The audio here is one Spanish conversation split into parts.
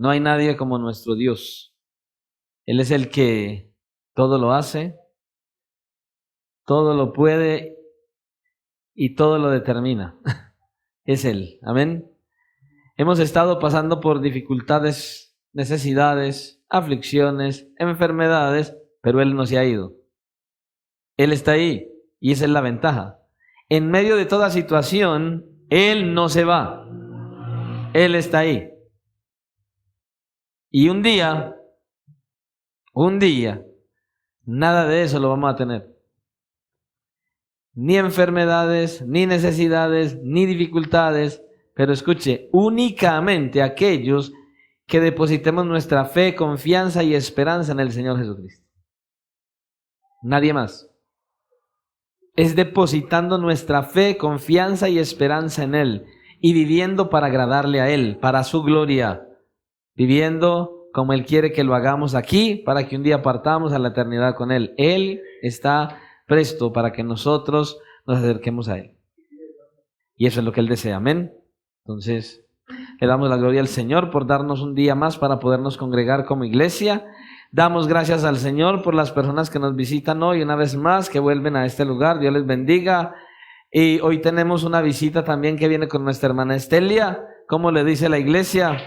No hay nadie como nuestro Dios. Él es el que todo lo hace, todo lo puede y todo lo determina. Es Él. Amén. Hemos estado pasando por dificultades, necesidades, aflicciones, enfermedades, pero Él no se ha ido. Él está ahí y esa es la ventaja. En medio de toda situación, Él no se va. Él está ahí. Y un día, nada de eso lo vamos a tener. Ni enfermedades, ni necesidades, ni dificultades. Pero escuche, únicamente aquellos que depositemos nuestra fe, confianza y esperanza en el Señor Jesucristo. Nadie más. Es depositando nuestra fe, confianza y esperanza en Él y viviendo para agradarle a Él, para su gloria, viviendo como Él quiere que lo hagamos aquí, para que un día partamos a la eternidad con Él. Él está presto para que nosotros nos acerquemos a Él. Y eso es lo que Él desea. Amén. Entonces, le damos la gloria al Señor por darnos un día más para podernos congregar como iglesia. Damos gracias al Señor por las personas que nos visitan hoy, una vez más, que vuelven a este lugar. Dios les bendiga. Y hoy tenemos una visita también que viene con nuestra hermana Estelia. ¿Cómo le dice la iglesia?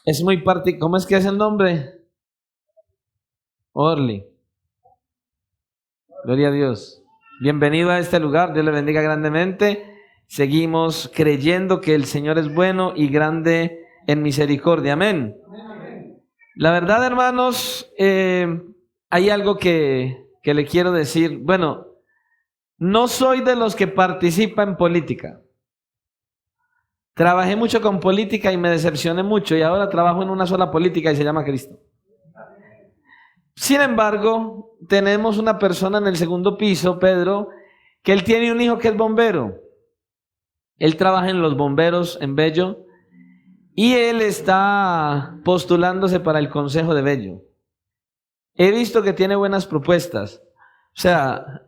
Es muy particular. ¿Cómo es que es el nombre? Orly. Gloria a Dios. Bienvenido a este lugar. Dios le bendiga grandemente. Seguimos creyendo que el Señor es bueno y grande en misericordia. Amén. La verdad, hermanos, hay algo que le quiero decir. Bueno, no soy de los que participa en política. Trabajé mucho con política y me decepcioné mucho y ahora trabajo en una sola política y se llama Cristo. Sin embargo, tenemos una persona en el segundo piso, Pedro, que él tiene un hijo que es bombero. Él trabaja en los bomberos en Bello y él está postulándose para el consejo de Bello. He visto que tiene buenas propuestas. O sea,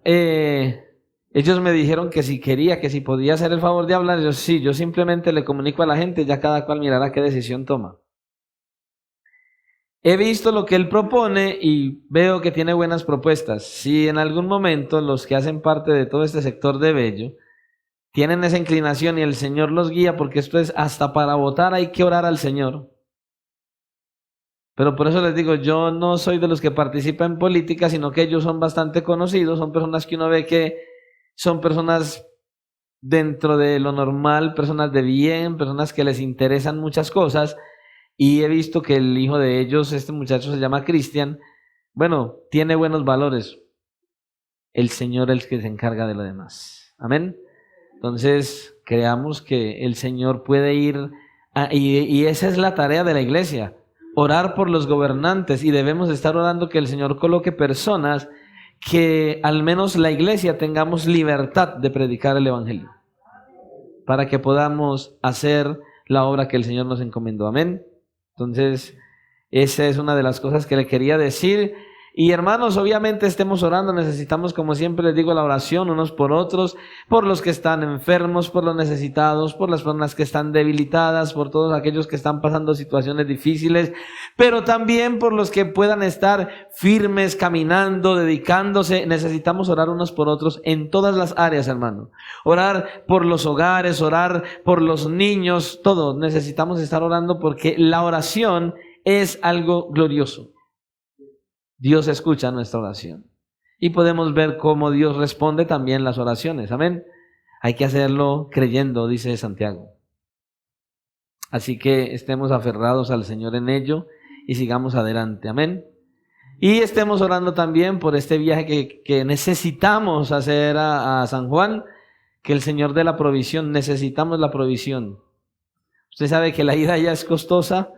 ellos me dijeron que si quería, que si podía hacer el favor de hablar. Yo sí, yo simplemente le comunico a la gente, ya cada cual mirará qué decisión toma. He visto lo que él propone y veo que tiene buenas propuestas. Si en algún momento los que hacen parte de todo este sector de Bello tienen esa inclinación y el Señor los guía, porque esto es hasta para votar hay que orar al Señor. Pero por eso les digo, yo no soy de los que participan en política, sino que ellos son bastante conocidos, son personas que uno ve que son personas dentro de lo normal, personas de bien, personas que les interesan muchas cosas. Y he visto que el hijo de ellos, este muchacho se llama Cristian, bueno, tiene buenos valores. El Señor es el que se encarga de lo demás. Amén. Entonces, creamos que el Señor puede ir, y esa es la tarea de la iglesia, orar por los gobernantes, y debemos estar orando que el Señor coloque personas que al menos la iglesia tengamos libertad de predicar el evangelio, para que podamos hacer la obra que el Señor nos encomendó. Amén. Entonces, esa es una de las cosas que le quería decir. Y hermanos, obviamente estemos orando, necesitamos, como siempre les digo, la oración unos por otros, por los que están enfermos, por los necesitados, por las personas que están debilitadas, por todos aquellos que están pasando situaciones difíciles, pero también por los que puedan estar firmes, caminando, dedicándose. Necesitamos orar unos por otros en todas las áreas, hermano. Orar por los hogares, orar por los niños, todo. Necesitamos estar orando porque la oración es algo glorioso. Dios escucha nuestra oración y podemos ver cómo Dios responde también las oraciones. Amén. Hay que hacerlo creyendo, dice Santiago. Así que estemos aferrados al Señor en ello y sigamos adelante. Amén. Y estemos orando también por este viaje que necesitamos hacer a San Juan, que el Señor dé la provisión. Necesitamos la provisión. Usted sabe que la ida ya es costosa.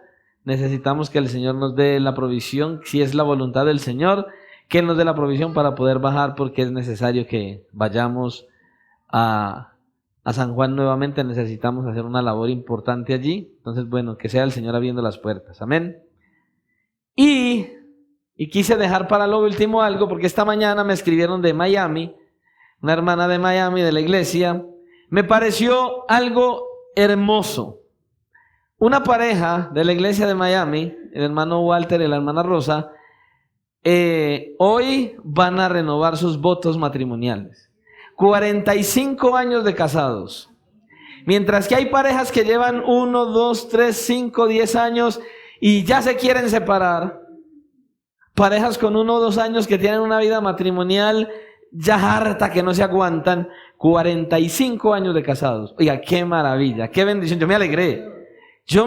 Necesitamos que el Señor nos dé la provisión, si es la voluntad del Señor, que Él nos dé la provisión para poder bajar, porque es necesario que vayamos a San Juan nuevamente. Necesitamos hacer una labor importante allí. Entonces, bueno, que sea el Señor abriendo las puertas. Amén. Y quise dejar para lo último algo, porque esta mañana me escribieron de Miami. una hermana de Miami, de la iglesia, me pareció algo hermoso. Una pareja de la iglesia de Miami, el hermano Walter y la hermana Rosa, hoy van a renovar sus votos matrimoniales. 45 años de casados. Mientras que hay parejas que llevan 1, 2, 3, 5, 10 años y ya se quieren separar. Parejas con 1 o 2 años que tienen una vida matrimonial ya harta, que no se aguantan. 45 años de casados. Oiga, qué maravilla, qué bendición. Yo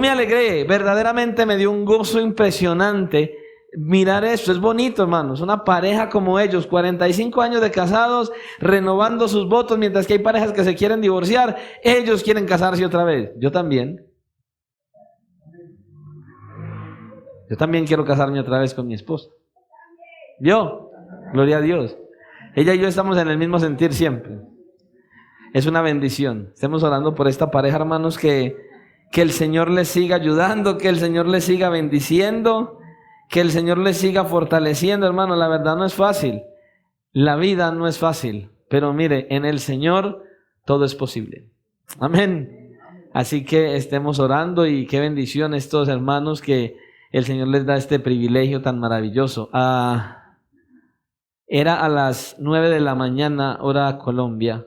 me alegré, verdaderamente me dio un gozo impresionante mirar esto. Es bonito, hermanos, una pareja como ellos, 45 años de casados, renovando sus votos, mientras que hay parejas que se quieren divorciar, ellos quieren casarse otra vez. Yo también quiero casarme otra vez con mi esposa. Yo, gloria a Dios. Ella y yo estamos en el mismo sentir siempre. Es una bendición. Estemos orando por esta pareja, hermanos, que el Señor les siga ayudando, que el Señor les siga bendiciendo, que el Señor les siga fortaleciendo, hermano. La verdad no es fácil. La vida no es fácil. Pero mire, en el Señor todo es posible. Amén. Así que estemos orando y qué bendición estos hermanos que el Señor les da este privilegio tan maravilloso. Era a las 9 de la mañana, hora Colombia,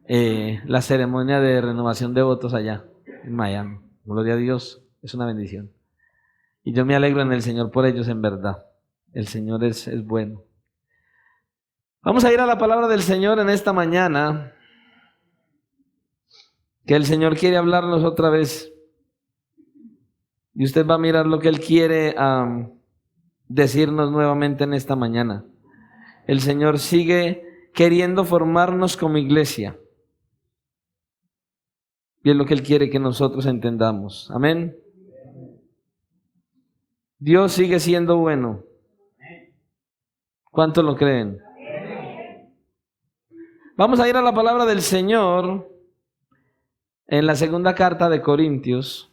la ceremonia de renovación de votos allá en Miami. Gloria a Dios, es una bendición. Y yo me alegro en el Señor por ellos, en verdad. El Señor es bueno. Vamos a ir a la palabra del Señor en esta mañana, que el Señor quiere hablarnos otra vez. Y usted va a mirar lo que Él quiere decirnos nuevamente en esta mañana. El Señor sigue queriendo formarnos como iglesia. Y es lo que Él quiere que nosotros entendamos. Amén. Dios sigue siendo bueno. ¿Cuántos lo creen? Vamos a ir a la palabra del Señor en la segunda carta de Corintios.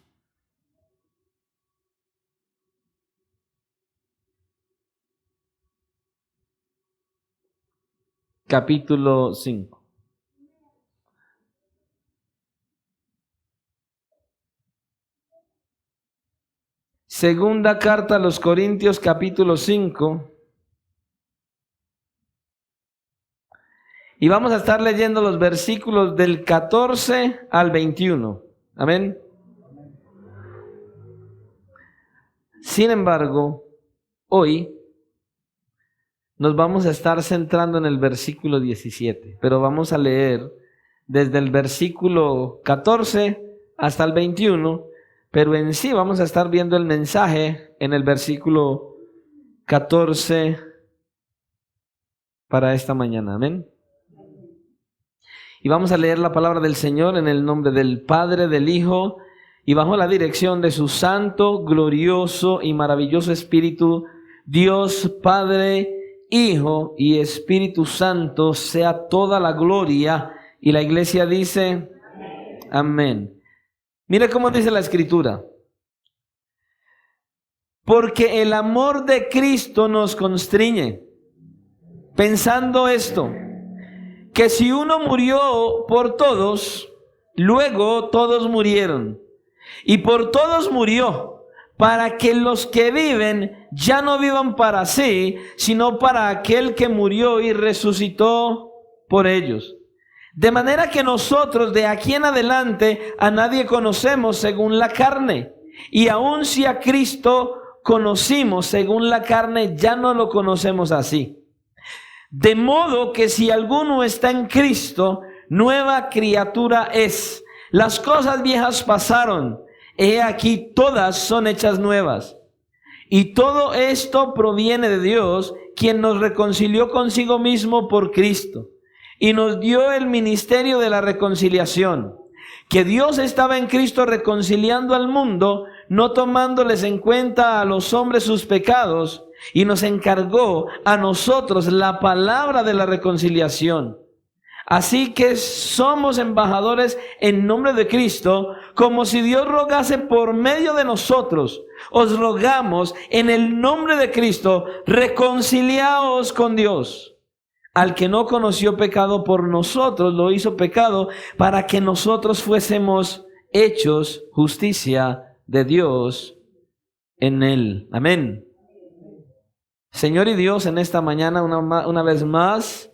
Capítulo 5. Segunda carta a los Corintios, capítulo 5. Y vamos a estar leyendo los versículos del 14 al 21. Amén. Sin embargo, hoy nos vamos a estar centrando en el versículo 17, pero vamos a leer desde el versículo 14 hasta el 21, pero en sí vamos a estar viendo el mensaje en el versículo 14 para esta mañana. Amén. Y vamos a leer la palabra del Señor en el nombre del Padre, del Hijo, y bajo la dirección de su santo, glorioso y maravilloso Espíritu, Dios Padre, Hijo y Espíritu Santo, sea toda la gloria. Y la iglesia dice, amén. Mire cómo dice la Escritura. Porque el amor de Cristo nos constriñe, pensando esto, que si uno murió por todos, luego todos murieron. Y por todos murió, para que los que viven ya no vivan para sí, sino para aquel que murió y resucitó por ellos. De manera que nosotros de aquí en adelante a nadie conocemos según la carne. Y aun si a Cristo conocimos según la carne, ya no lo conocemos así. De modo que si alguno está en Cristo, nueva criatura es. Las cosas viejas pasaron, he aquí todas son hechas nuevas. Y todo esto proviene de Dios, quien nos reconcilió consigo mismo por Cristo, y nos dio el ministerio de la reconciliación. Que Dios estaba en Cristo reconciliando al mundo, no tomándoles en cuenta a los hombres sus pecados, y nos encargó a nosotros la palabra de la reconciliación. Así que somos embajadores en nombre de Cristo, como si Dios rogase por medio de nosotros. Os rogamos en el nombre de Cristo, reconciliaos con Dios. Al que no conoció pecado por nosotros, lo hizo pecado para que nosotros fuésemos hechos justicia de Dios en él. Amén. Señor y Dios, en esta mañana una vez más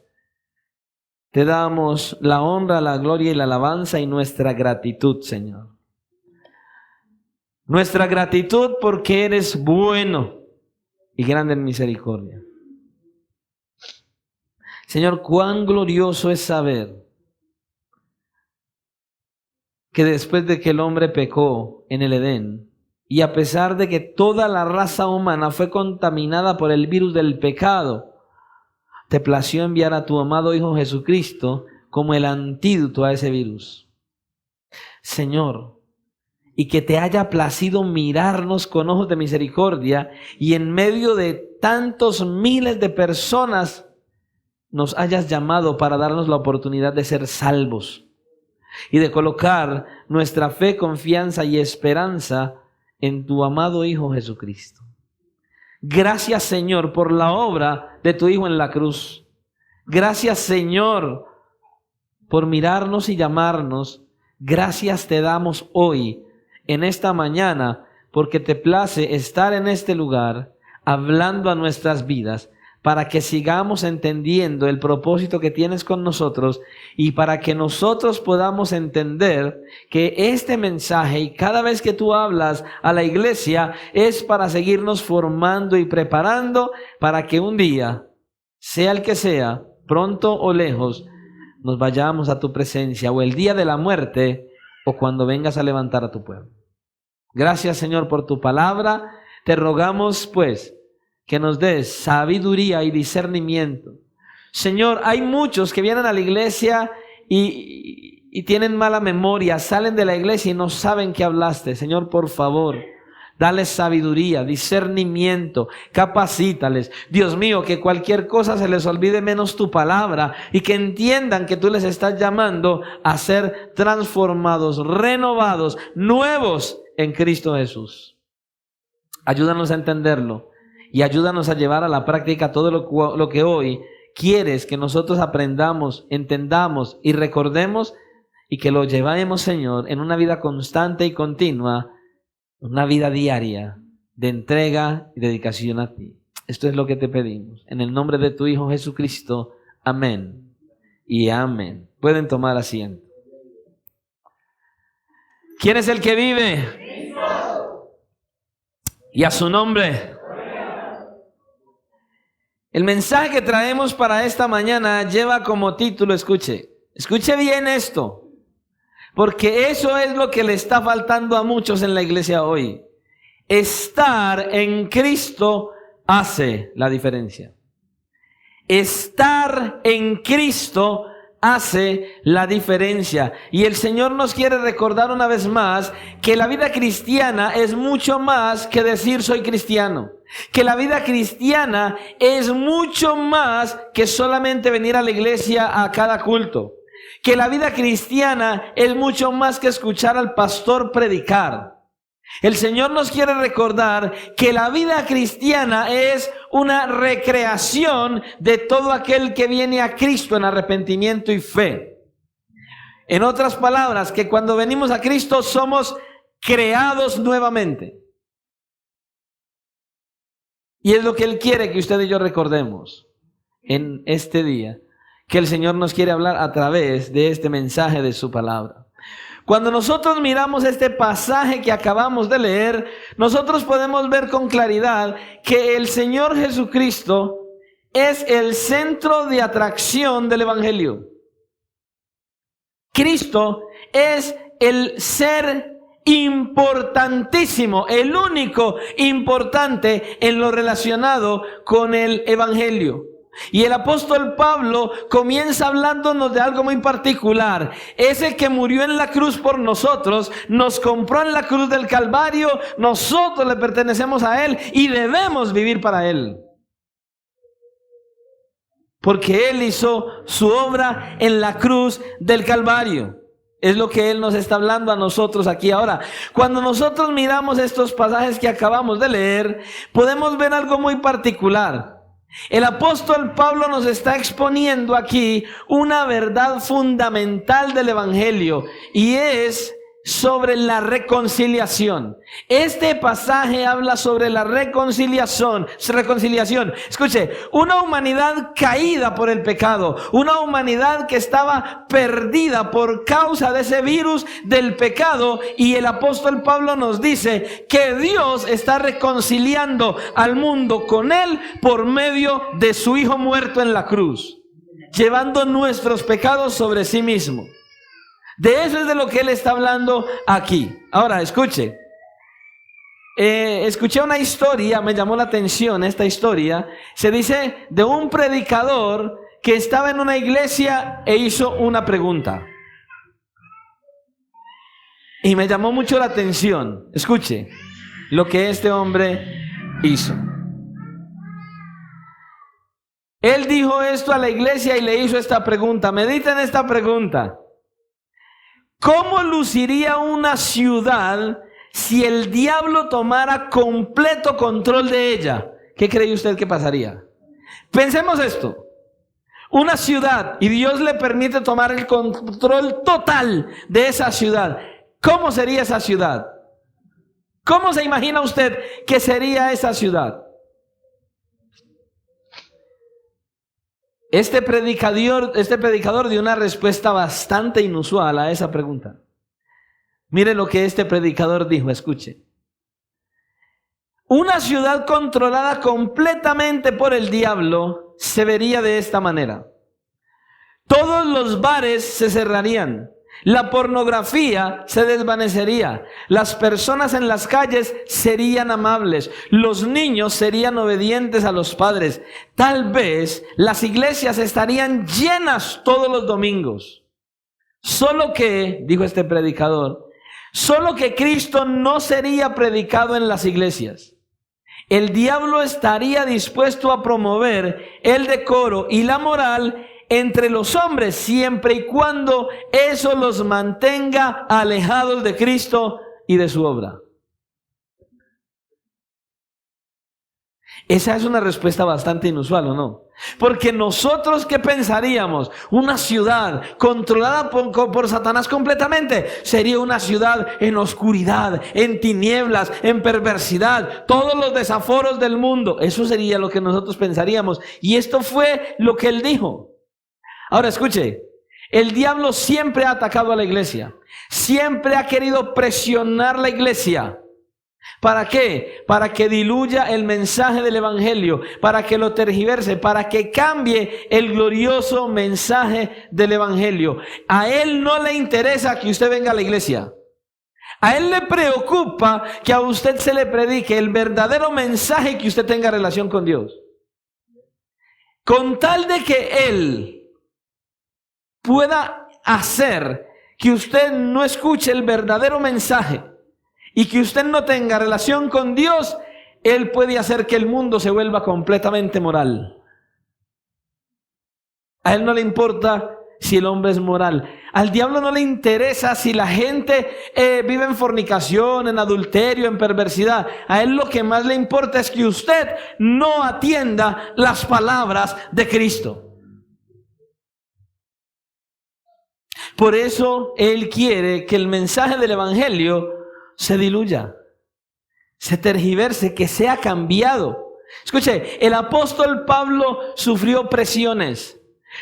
te damos la honra, la gloria y la alabanza y nuestra gratitud, Señor. Nuestra gratitud porque eres bueno y grande en misericordia. Señor, cuán glorioso es saber que después de que el hombre pecó en el Edén, y a pesar de que toda la raza humana fue contaminada por el virus del pecado, te plació enviar a tu amado Hijo Jesucristo como el antídoto a ese virus. Señor, y que te haya placido mirarnos con ojos de misericordia y en medio de tantos miles de personas nos hayas llamado para darnos la oportunidad de ser salvos y de colocar nuestra fe, confianza y esperanza en tu amado Hijo Jesucristo. Gracias, Señor, por la obra de tu Hijo en la cruz. Gracias, Señor, por mirarnos y llamarnos. Gracias te damos hoy, en esta mañana, porque te place estar en este lugar, hablando a nuestras vidas, para que sigamos entendiendo el propósito que tienes con nosotros y para que nosotros podamos entender que este mensaje y cada vez que tú hablas a la iglesia es para seguirnos formando y preparando para que un día, sea el que sea, pronto o lejos, nos vayamos a tu presencia o el día de la muerte o cuando vengas a levantar a tu pueblo. Gracias, Señor, por tu palabra. Te rogamos, pues, que nos des sabiduría y discernimiento. Señor, hay muchos que vienen a la iglesia y tienen mala memoria, salen de la iglesia y no saben qué hablaste. Señor, por favor, dales sabiduría, discernimiento, capacítales. Dios mío, que cualquier cosa se les olvide menos tu palabra y que entiendan que tú les estás llamando a ser transformados, renovados, nuevos en Cristo Jesús. Ayúdanos a entenderlo. Y ayúdanos a llevar a la práctica todo lo que hoy quieres que nosotros aprendamos, entendamos y recordemos y que lo llevemos, Señor, en una vida constante y continua, una vida diaria de entrega y dedicación a ti. Esto es lo que te pedimos. En el nombre de tu Hijo Jesucristo. Amén y amén. Pueden tomar asiento. ¿Quién es el que vive? Cristo. Y a su nombre. El mensaje que traemos para esta mañana lleva como título, escuche bien esto, porque eso es lo que le está faltando a muchos en la iglesia hoy. Estar en Cristo hace la diferencia. Estar en Cristo hace la diferencia. Y el Señor nos quiere recordar una vez más que la vida cristiana es mucho más que decir soy cristiano. Que la vida cristiana es mucho más que solamente venir a la iglesia a cada culto. Que la vida cristiana es mucho más que escuchar al pastor predicar. El Señor nos quiere recordar que la vida cristiana es una recreación de todo aquel que viene a Cristo en arrepentimiento y fe. En otras palabras, que cuando venimos a Cristo somos creados nuevamente. Y es lo que Él quiere que usted y yo recordemos en este día, que el Señor nos quiere hablar a través de este mensaje de su palabra. Cuando nosotros miramos este pasaje que acabamos de leer, nosotros podemos ver con claridad que el Señor Jesucristo es el centro de atracción del Evangelio. Cristo es el ser importantísimo, el único importante en lo relacionado con el Evangelio. Y el apóstol Pablo comienza hablándonos de algo muy particular. Ese que murió en la cruz por nosotros, nos compró en la cruz del Calvario, nosotros le pertenecemos a Él y debemos vivir para Él. Porque Él hizo su obra en la cruz del Calvario. Es lo que Él nos está hablando a nosotros aquí ahora. Cuando nosotros miramos estos pasajes que acabamos de leer, podemos ver algo muy particular. El apóstol Pablo nos está exponiendo aquí una verdad fundamental del Evangelio, y es sobre la reconciliación. Este pasaje habla sobre la reconciliación. Escuche, una humanidad caída por el pecado, una humanidad que estaba perdida por causa de ese virus del pecado, y el apóstol Pablo nos dice que Dios está reconciliando al mundo con él por medio de su Hijo muerto en la cruz, llevando nuestros pecados sobre sí mismo. De eso es de lo que él está hablando aquí. Ahora, escuche. Escuché una historia, me llamó la atención esta historia. Se dice de un predicador que estaba en una iglesia e hizo una pregunta. Y me llamó mucho la atención. Escuche lo que este hombre hizo. Él dijo esto a la iglesia y le hizo esta pregunta. Mediten esta pregunta. ¿Cómo luciría una ciudad si el diablo tomara completo control de ella? ¿Qué cree usted que pasaría? Pensemos esto. Una ciudad, y Dios le permite tomar el control total de esa ciudad. ¿Cómo sería esa ciudad? ¿Cómo se imagina usted que sería esa ciudad? Este predicador dio una respuesta bastante inusual a esa pregunta. Mire lo que este predicador dijo, escuche. Una ciudad controlada completamente por el diablo se vería de esta manera. Todos los bares se cerrarían. La pornografía se desvanecería. Las personas en las calles serían amables. Los niños serían obedientes a los padres. Tal vez las iglesias estarían llenas todos los domingos. Solo que, dijo este predicador, solo que Cristo no sería predicado en las iglesias. El diablo estaría dispuesto a promover el decoro y la moral entre los hombres, siempre y cuando eso los mantenga alejados de Cristo y de su obra. Esa es una respuesta bastante inusual, ¿o no? Porque nosotros, ¿qué pensaríamos? Una ciudad controlada por Satanás completamente sería una ciudad en oscuridad, en tinieblas, en perversidad, todos los desaforos del mundo. Eso sería lo que nosotros pensaríamos. Y esto fue lo que él dijo. Ahora escuche, el diablo siempre ha atacado a la iglesia, siempre ha querido presionar la iglesia. ¿Para qué? Para que diluya el mensaje del evangelio, para que lo tergiverse, para que cambie el glorioso mensaje del evangelio. A él no le interesa que usted venga a la iglesia. A él le preocupa que a usted se le predique el verdadero mensaje y que usted tenga relación con Dios. Con tal de que él pueda hacer que usted no escuche el verdadero mensaje y que usted no tenga relación con Dios, él puede hacer que el mundo se vuelva completamente moral. A él no le importa si el hombre es moral. Al diablo no le interesa si la gente vive en fornicación, en adulterio, en perversidad. A él lo que más le importa es que usted no atienda las palabras de Cristo. Por eso él quiere que el mensaje del evangelio se diluya, se tergiverse, que sea cambiado. Escuche, el apóstol Pablo sufrió presiones.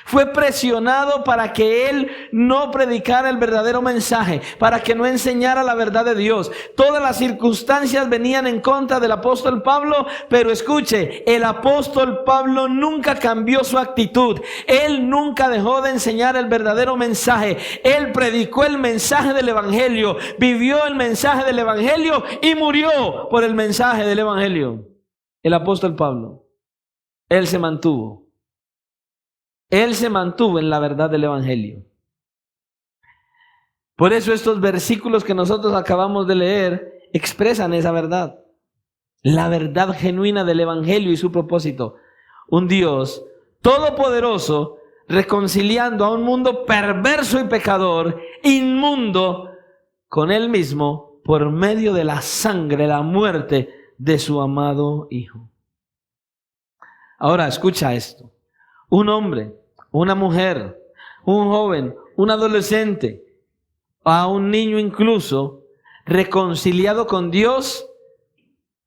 Fue presionado para que él no predicara el verdadero mensaje, para que no enseñara la verdad de Dios. Todas las circunstancias venían en contra del apóstol Pablo, pero escuche, el apóstol Pablo nunca cambió su actitud. Él nunca dejó de enseñar el verdadero mensaje. Él predicó el mensaje del evangelio, vivió el mensaje del evangelio y murió por el mensaje del evangelio. El apóstol Pablo, él se mantuvo. Él se mantuvo en la verdad del evangelio. Por eso estos versículos que nosotros acabamos de leer expresan esa verdad. La verdad genuina del evangelio y su propósito. Un Dios todopoderoso reconciliando a un mundo perverso y pecador, inmundo, con él mismo por medio de la sangre, la muerte de su amado Hijo. Ahora, escucha esto. Un hombre, una mujer, un joven, un adolescente, a un niño incluso, reconciliado con Dios,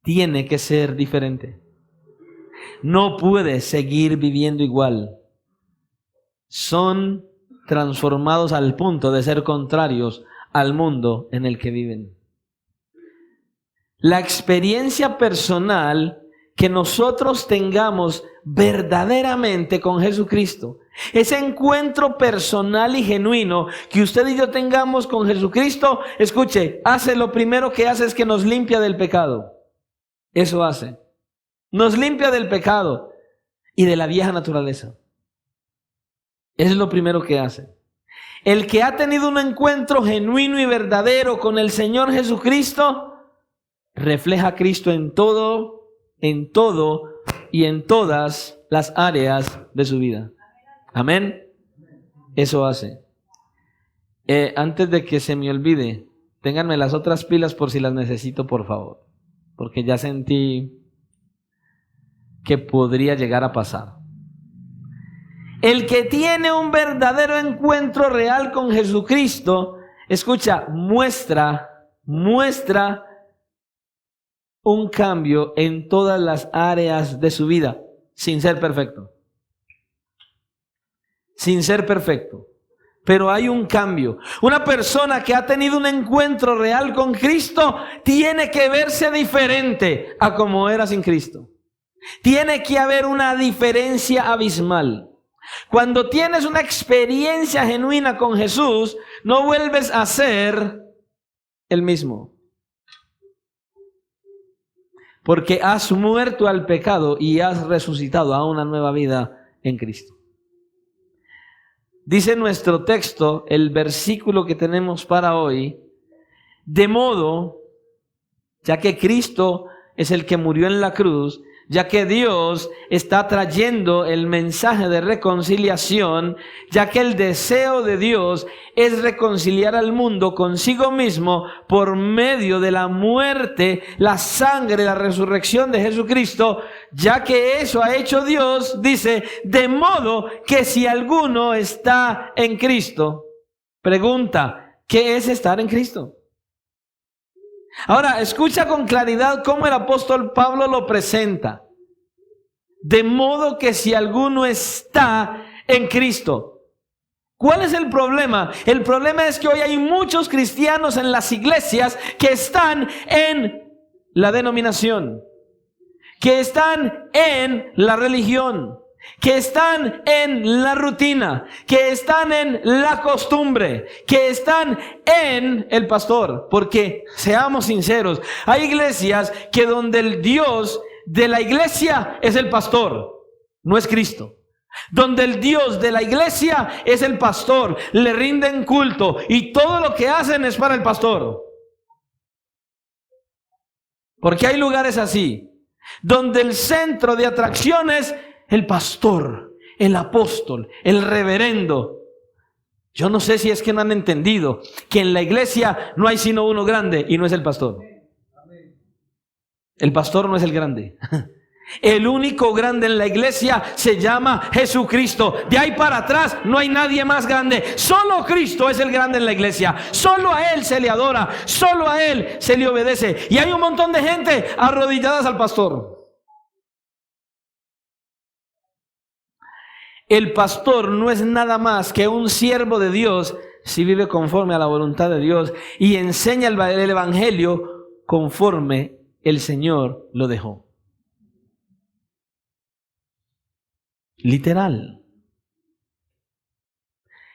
tiene que ser diferente. No puede seguir viviendo igual. Son transformados al punto de ser contrarios al mundo en el que viven. La experiencia personal que nosotros tengamos verdaderamente con Jesucristo, ese encuentro personal y genuino que usted y yo tengamos con Jesucristo, escuche, lo primero que hace es que nos limpia del pecado. Eso hace. Nos limpia del pecado y de la vieja naturaleza. Eso es lo primero que hace. El que ha tenido un encuentro genuino y verdadero con el Señor Jesucristo, refleja a Cristo en todo y en todas las áreas de su vida. Amén. Eso hace. Antes de que se me olvide, ténganme las otras pilas por si las necesito, por favor. Porque ya sentí que podría llegar a pasar. El que tiene un verdadero encuentro real con Jesucristo, escucha, muestra un cambio en todas las áreas de su vida, sin ser perfecto. Sin ser perfecto. Pero hay un cambio. Una persona que ha tenido un encuentro real con Cristo tiene que verse diferente a como era sin Cristo. Tiene que haber una diferencia abismal. Cuando tienes una experiencia genuina con Jesús, no vuelves a ser el mismo. Porque has muerto al pecado y has resucitado a una nueva vida en Cristo. Dice nuestro texto, el versículo que tenemos para hoy, de modo, ya que Cristo es el que murió en la cruz, ya que Dios está trayendo el mensaje de reconciliación, ya que el deseo de Dios es reconciliar al mundo consigo mismo por medio de la muerte, la sangre, la resurrección de Jesucristo, ya que eso ha hecho Dios, dice, de modo que si alguno está en Cristo, pregunta, ¿qué es estar en Cristo? Ahora, escucha con claridad cómo el apóstol Pablo lo presenta. De modo que si alguno está en Cristo. ¿Cuál es el problema? El problema es que hoy hay muchos cristianos en las iglesias que están en la denominación, que están en la religión, que están en la rutina, que están en la costumbre, que están en el pastor. Porque, seamos sinceros, hay iglesias que donde el Dios de la iglesia es el pastor, no es Cristo. Donde el Dios de la iglesia es el pastor, le rinden culto y todo lo que hacen es para el pastor. Porque hay lugares así, donde el centro de atracción es el pastor, el apóstol, el reverendo. Yo no sé si es que no han entendido que en la iglesia no hay sino uno grande y no es el pastor. El pastor no es el grande. El único grande en la iglesia se llama Jesucristo. De ahí para atrás no hay nadie más grande. Solo Cristo es el grande en la iglesia. Solo a Él se le adora. Solo a Él se le obedece. Y hay un montón de gente arrodilladas al pastor. El pastor no es nada más que un siervo de Dios si vive conforme a la voluntad de Dios y enseña el evangelio conforme el Señor lo dejó. Literal.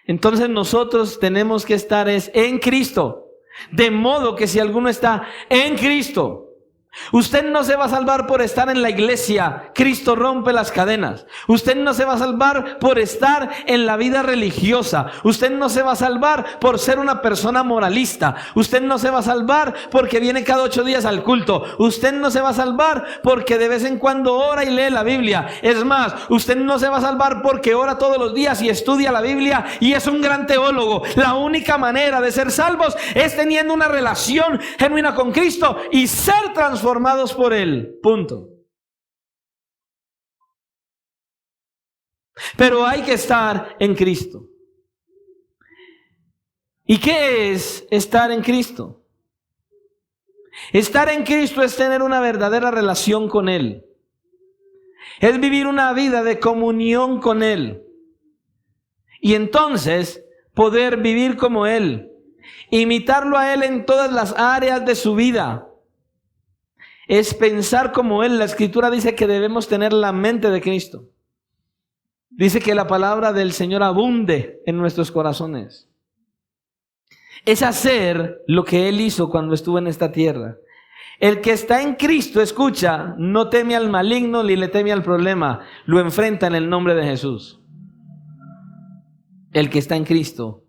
Entonces nosotros tenemos que estar en Cristo. De modo que si alguno está en Cristo, usted no se va a salvar por estar en la iglesia. Cristo rompe las cadenas. Usted no se va a salvar por estar en la vida religiosa. Usted no se va a salvar por ser una persona moralista. Usted no se va a salvar porque viene cada 8 días al culto. Usted no se va a salvar porque de vez en cuando ora y lee la Biblia. Es más, usted no se va a salvar porque ora todos los días y estudia la Biblia y es un gran teólogo. La única manera de ser salvos es teniendo una relación genuina con Cristo y ser transformados por Él. Punto. Pero hay que estar en Cristo. ¿Y qué es estar en Cristo? Estar en Cristo es tener una verdadera relación con Él. Es vivir una vida de comunión con Él. Y entonces poder vivir como Él. Imitarlo a Él en todas las áreas de su vida. Es pensar como Él. La Escritura dice que debemos tener la mente de Cristo. Dice que la palabra del Señor abunde en nuestros corazones. Es hacer lo que Él hizo cuando estuvo en esta tierra. El que está en Cristo, escucha, no teme al maligno ni le teme al problema. Lo enfrenta en el nombre de Jesús. El que está en Cristo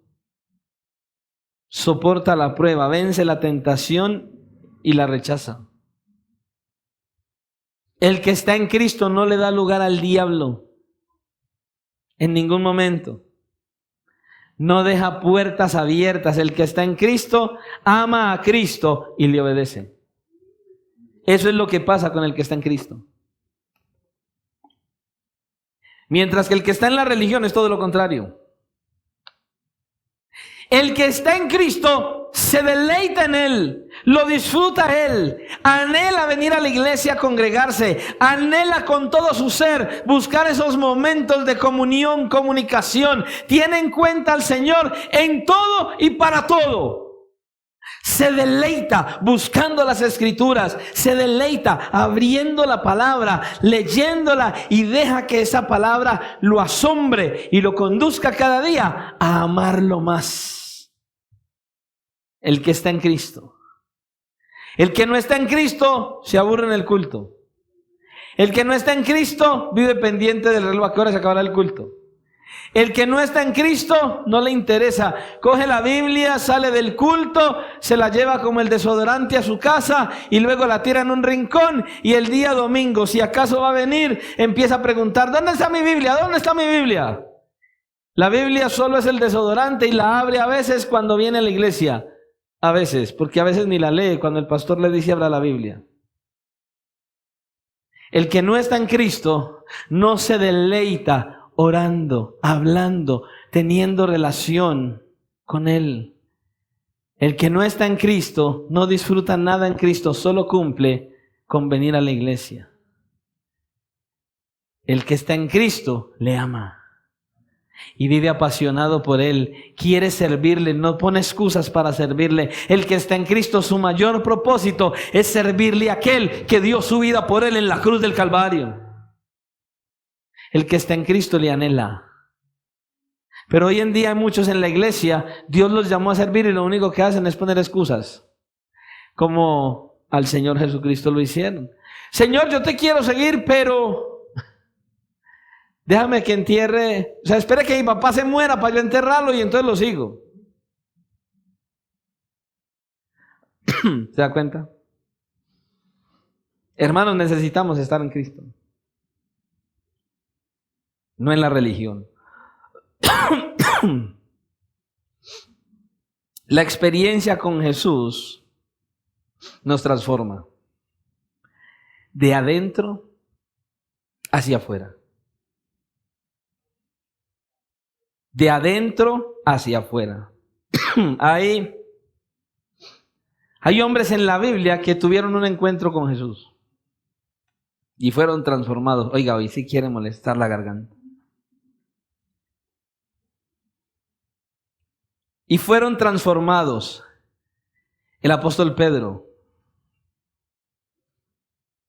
soporta la prueba, vence la tentación y la rechaza. El que está en Cristo no le da lugar al diablo en ningún momento. No deja puertas abiertas. El que está en Cristo ama a Cristo y le obedece. Eso es lo que pasa con el que está en Cristo. Mientras que el que está en la religión es todo lo contrario. El que está en Cristo se deleita en Él, lo disfruta Él, anhela venir a la iglesia a congregarse, anhela con todo su ser buscar esos momentos de comunión, comunicación, tiene en cuenta al Señor en todo y para todo. Se deleita buscando las Escrituras, se deleita abriendo la palabra, leyéndola y deja que esa palabra lo asombre y lo conduzca cada día a amarlo más. El que está en Cristo. El que no está en Cristo se aburre en el culto. El que no está en Cristo vive pendiente del reloj, a qué hora se acabará el culto. El que no está en Cristo no le interesa. Coge la Biblia, sale del culto, se la lleva como el desodorante a su casa y luego la tira en un rincón, y el día domingo, si acaso va a venir, empieza a preguntar: ¿dónde está mi Biblia? ¿Dónde está mi Biblia? La Biblia solo es el desodorante y la abre a veces cuando viene a la iglesia. A veces, porque a veces ni la lee cuando el pastor le dice abra la Biblia. El que no está en Cristo no se deleita orando, hablando, teniendo relación con Él. El que no está en Cristo no disfruta nada en Cristo, solo cumple con venir a la iglesia. El que está en Cristo le ama y vive apasionado por Él, quiere servirle, no pone excusas para servirle. El que está en Cristo, su mayor propósito es servirle a aquel que dio su vida por Él en la cruz del Calvario. El que está en Cristo le anhela. Pero hoy en día hay muchos en la iglesia, Dios los llamó a servir y lo único que hacen es poner excusas, como al Señor Jesucristo lo hicieron. Señor, yo te quiero seguir, pero déjame que entierre, o sea, espera que mi papá se muera para yo enterrarlo y entonces lo sigo. ¿Se da cuenta? Hermanos, necesitamos estar en Cristo, no en la religión. La experiencia con Jesús nos transforma de adentro hacia afuera. De adentro hacia afuera. Hay hombres en la Biblia que tuvieron un encuentro con Jesús y fueron transformados. Oiga, hoy sí quiere molestar la garganta. Y fueron transformados. El apóstol Pedro,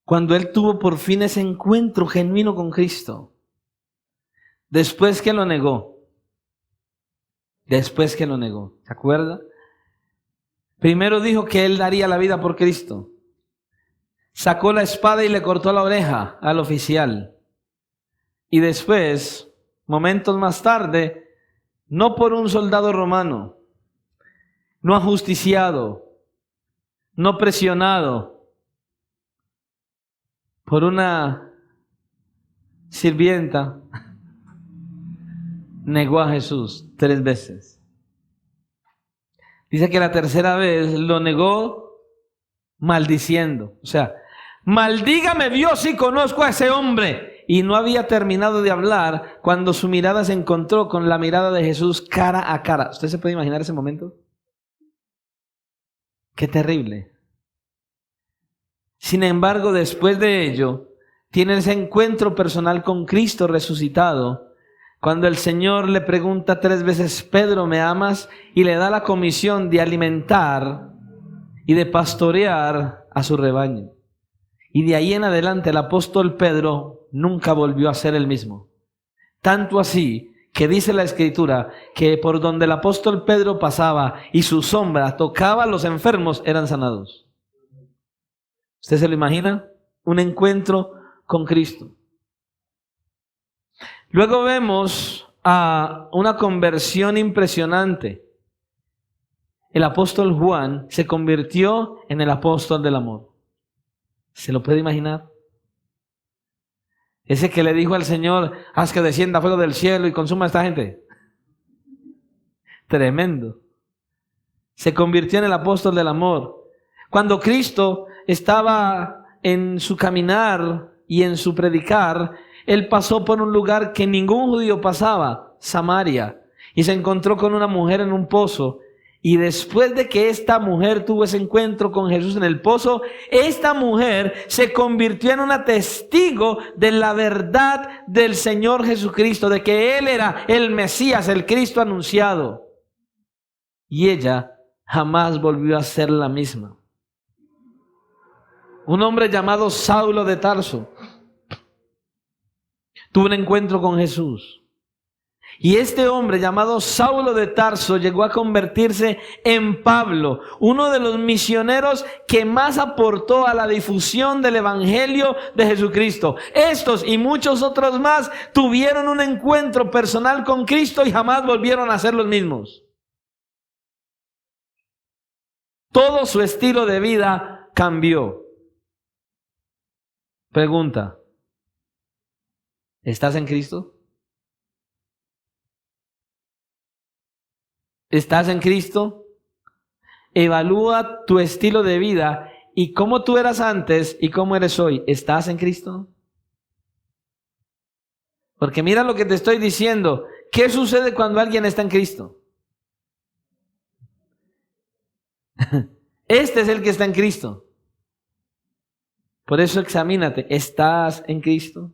cuando él tuvo por fin ese encuentro genuino con Cristo, después que lo negó, ¿se acuerda? Primero dijo que él daría la vida por Cristo. Sacó la espada y le cortó la oreja al oficial. Y después, momentos más tarde, no por un soldado romano, no ajusticiado, no presionado, por una sirvienta, negó a Jesús 3 veces. Dice que la tercera vez lo negó maldiciendo. O sea, maldígame Dios si conozco a ese hombre. y no había terminado de hablar cuando su mirada se encontró con la mirada de Jesús cara a cara. ¿Usted se puede imaginar ese momento? ¡Qué terrible! Sin embargo, después de ello, tiene ese encuentro personal con Cristo resucitado, cuando el Señor le pregunta 3 veces, Pedro, ¿me amas? Y le da la comisión de alimentar y de pastorear a su rebaño. Y de ahí en adelante el apóstol Pedro nunca volvió a ser el mismo. Tanto así que dice la Escritura que por donde el apóstol Pedro pasaba y su sombra tocaba a los enfermos, eran sanados. ¿Usted se lo imagina? Un encuentro con Cristo. Luego vemos a una conversión impresionante. El apóstol Juan se convirtió en el apóstol del amor. ¿Se lo puede imaginar? Ese que le dijo al Señor, haz que descienda fuego del cielo y consuma a esta gente. Tremendo. Se convirtió en el apóstol del amor. Cuando Cristo estaba en su caminar y en su predicar, Él pasó por un lugar que ningún judío pasaba, Samaria, y se encontró con una mujer en un pozo. Y después de que esta mujer tuvo ese encuentro con Jesús en el pozo, esta mujer se convirtió en una testigo de la verdad del Señor Jesucristo, de que Él era el Mesías, el Cristo anunciado. Y ella jamás volvió a ser la misma. Un hombre llamado Saulo de Tarso tuvo un encuentro con Jesús. Y este hombre llamado Saulo de Tarso llegó a convertirse en Pablo, uno de los misioneros que más aportó a la difusión del Evangelio de Jesucristo. Estos y muchos otros más tuvieron un encuentro personal con Cristo y jamás volvieron a ser los mismos. Todo su estilo de vida cambió. Pregunta: ¿estás en Cristo? ¿Estás en Cristo? Evalúa tu estilo de vida y cómo tú eras antes y cómo eres hoy. ¿Estás en Cristo? Porque mira lo que te estoy diciendo. ¿Qué sucede cuando alguien está en Cristo? Este es el que está en Cristo. Por eso examínate. ¿Estás en Cristo?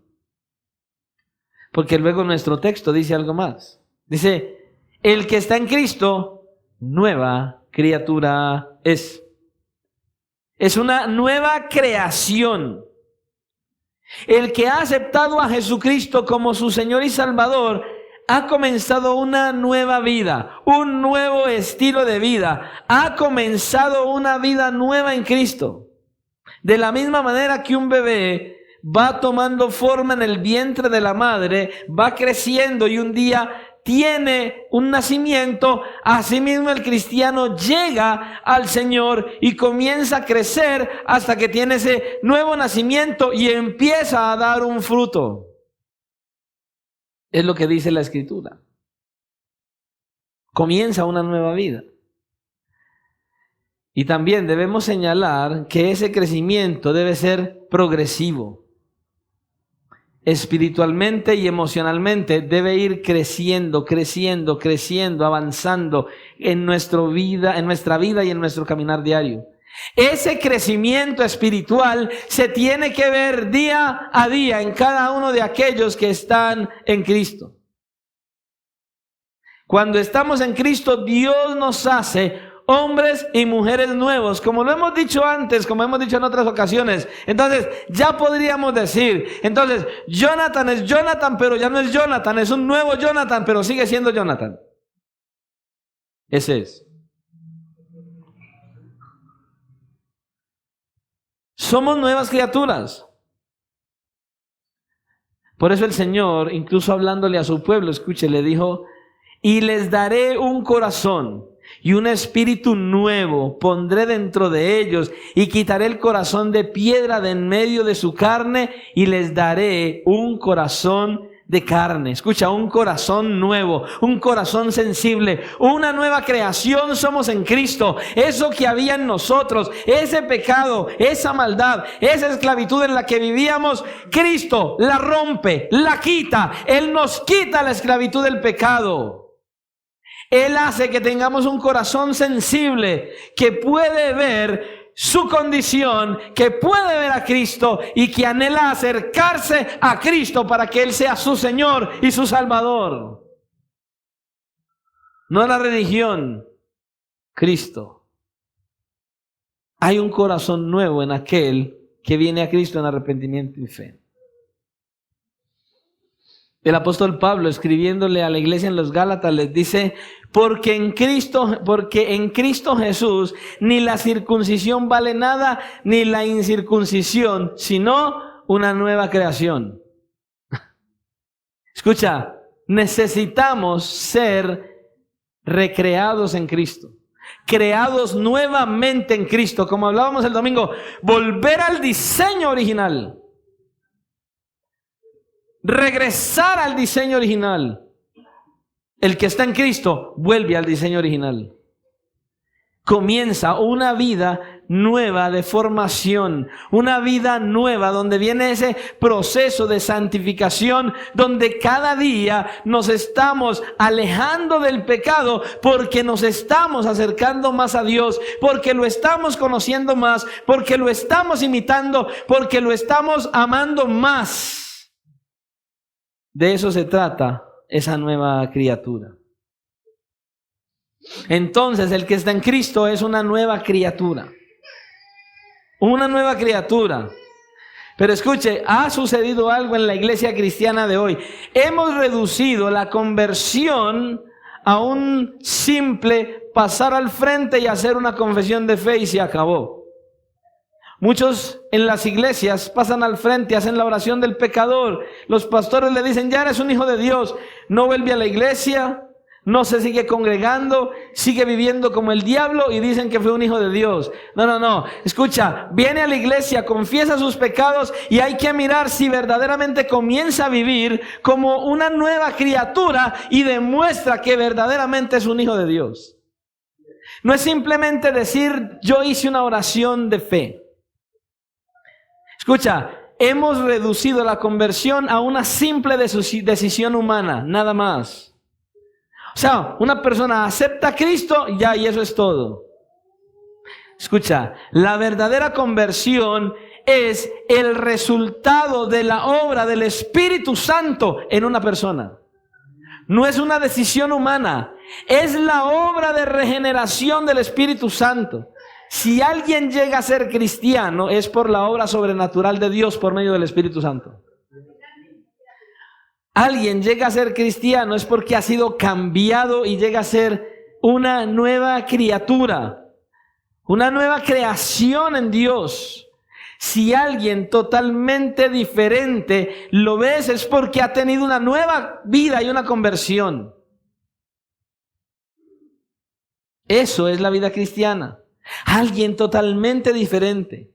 Porque luego nuestro texto dice algo más. Dice: el que está en Cristo, nueva criatura es. Es una nueva creación. El que ha aceptado a Jesucristo como su Señor y Salvador, ha comenzado una nueva vida, un nuevo estilo de vida. Ha comenzado una vida nueva en Cristo. De la misma manera que un bebé va tomando forma en el vientre de la madre, va creciendo y un día tiene un nacimiento, asimismo el cristiano llega al Señor y comienza a crecer hasta que tiene ese nuevo nacimiento y empieza a dar un fruto. Es lo que dice la Escritura. Comienza una nueva vida. Y también debemos señalar que ese crecimiento debe ser progresivo. Espiritualmente y emocionalmente debe ir creciendo, avanzando en nuestra vida y en nuestro caminar diario. Ese crecimiento espiritual se tiene que ver día a día en cada uno de aquellos que están en Cristo. Cuando estamos en Cristo, Dios nos hace hombres y mujeres nuevos, como lo hemos dicho antes, como hemos dicho en otras ocasiones. Entonces, ya podríamos decir, entonces, Jonathan es Jonathan, pero ya no es Jonathan, es un nuevo Jonathan, pero sigue siendo Jonathan. Ese es. Somos nuevas criaturas. Por eso el Señor, incluso hablándole a su pueblo, escuche, le dijo: y les daré un corazón y un espíritu nuevo pondré dentro de ellos, y quitaré el corazón de piedra de en medio de su carne, y les daré un corazón de carne. Escucha, un corazón nuevo, un corazón sensible, una nueva creación somos en Cristo. Eso que había en nosotros, ese pecado, esa maldad, esa esclavitud en la que vivíamos, Cristo la rompe, la quita. Él nos quita la esclavitud del pecado. Él hace que tengamos un corazón sensible que puede ver su condición, que puede ver a Cristo y que anhela acercarse a Cristo para que Él sea su Señor y su Salvador. No la religión, Cristo. Hay un corazón nuevo en aquel que viene a Cristo en arrepentimiento y fe. El apóstol Pablo, escribiéndole a la iglesia en los Gálatas, les dice: porque en Cristo Jesús ni la circuncisión vale nada, ni la incircuncisión, sino una nueva creación. Escucha, necesitamos ser recreados en Cristo, creados nuevamente en Cristo, como hablábamos el domingo, volver al diseño original. Regresar al diseño original. El que está en Cristo vuelve al diseño original. Comienza una vida nueva de formación, una vida nueva donde viene ese proceso de santificación, donde cada día nos estamos alejando del pecado porque nos estamos acercando más a Dios, porque lo estamos conociendo más, porque lo estamos imitando, porque lo estamos amando más. De eso se trata esa nueva criatura. Entonces, el que está en Cristo es una nueva criatura. Una nueva criatura. Pero escuche, ha sucedido algo en la iglesia cristiana de hoy. Hemos reducido la conversión a un simple pasar al frente y hacer una confesión de fe y se acabó. Muchos en las iglesias pasan al frente, hacen la oración del pecador. Los pastores le dicen: ya eres un hijo de Dios. No vuelve a la iglesia, no se sigue congregando, sigue viviendo como el diablo y dicen que fue un hijo de Dios. No. Escucha, viene a la iglesia, confiesa sus pecados y hay que mirar si verdaderamente comienza a vivir como una nueva criatura y demuestra que verdaderamente es un hijo de Dios. No es simplemente decir: yo hice una oración de fe. Escucha, hemos reducido la conversión a una simple decisión humana, nada más. O sea, una persona acepta a Cristo ya, y eso es todo. Escucha, la verdadera conversión es el resultado de la obra del Espíritu Santo en una persona. No es una decisión humana, es la obra de regeneración del Espíritu Santo. Si alguien llega a ser cristiano, es por la obra sobrenatural de Dios por medio del Espíritu Santo. Alguien llega a ser cristiano es porque ha sido cambiado y llega a ser una nueva criatura, una nueva creación en Dios. Si alguien totalmente diferente lo ves, es porque ha tenido una nueva vida y una conversión. Eso es la vida cristiana. Alguien totalmente diferente.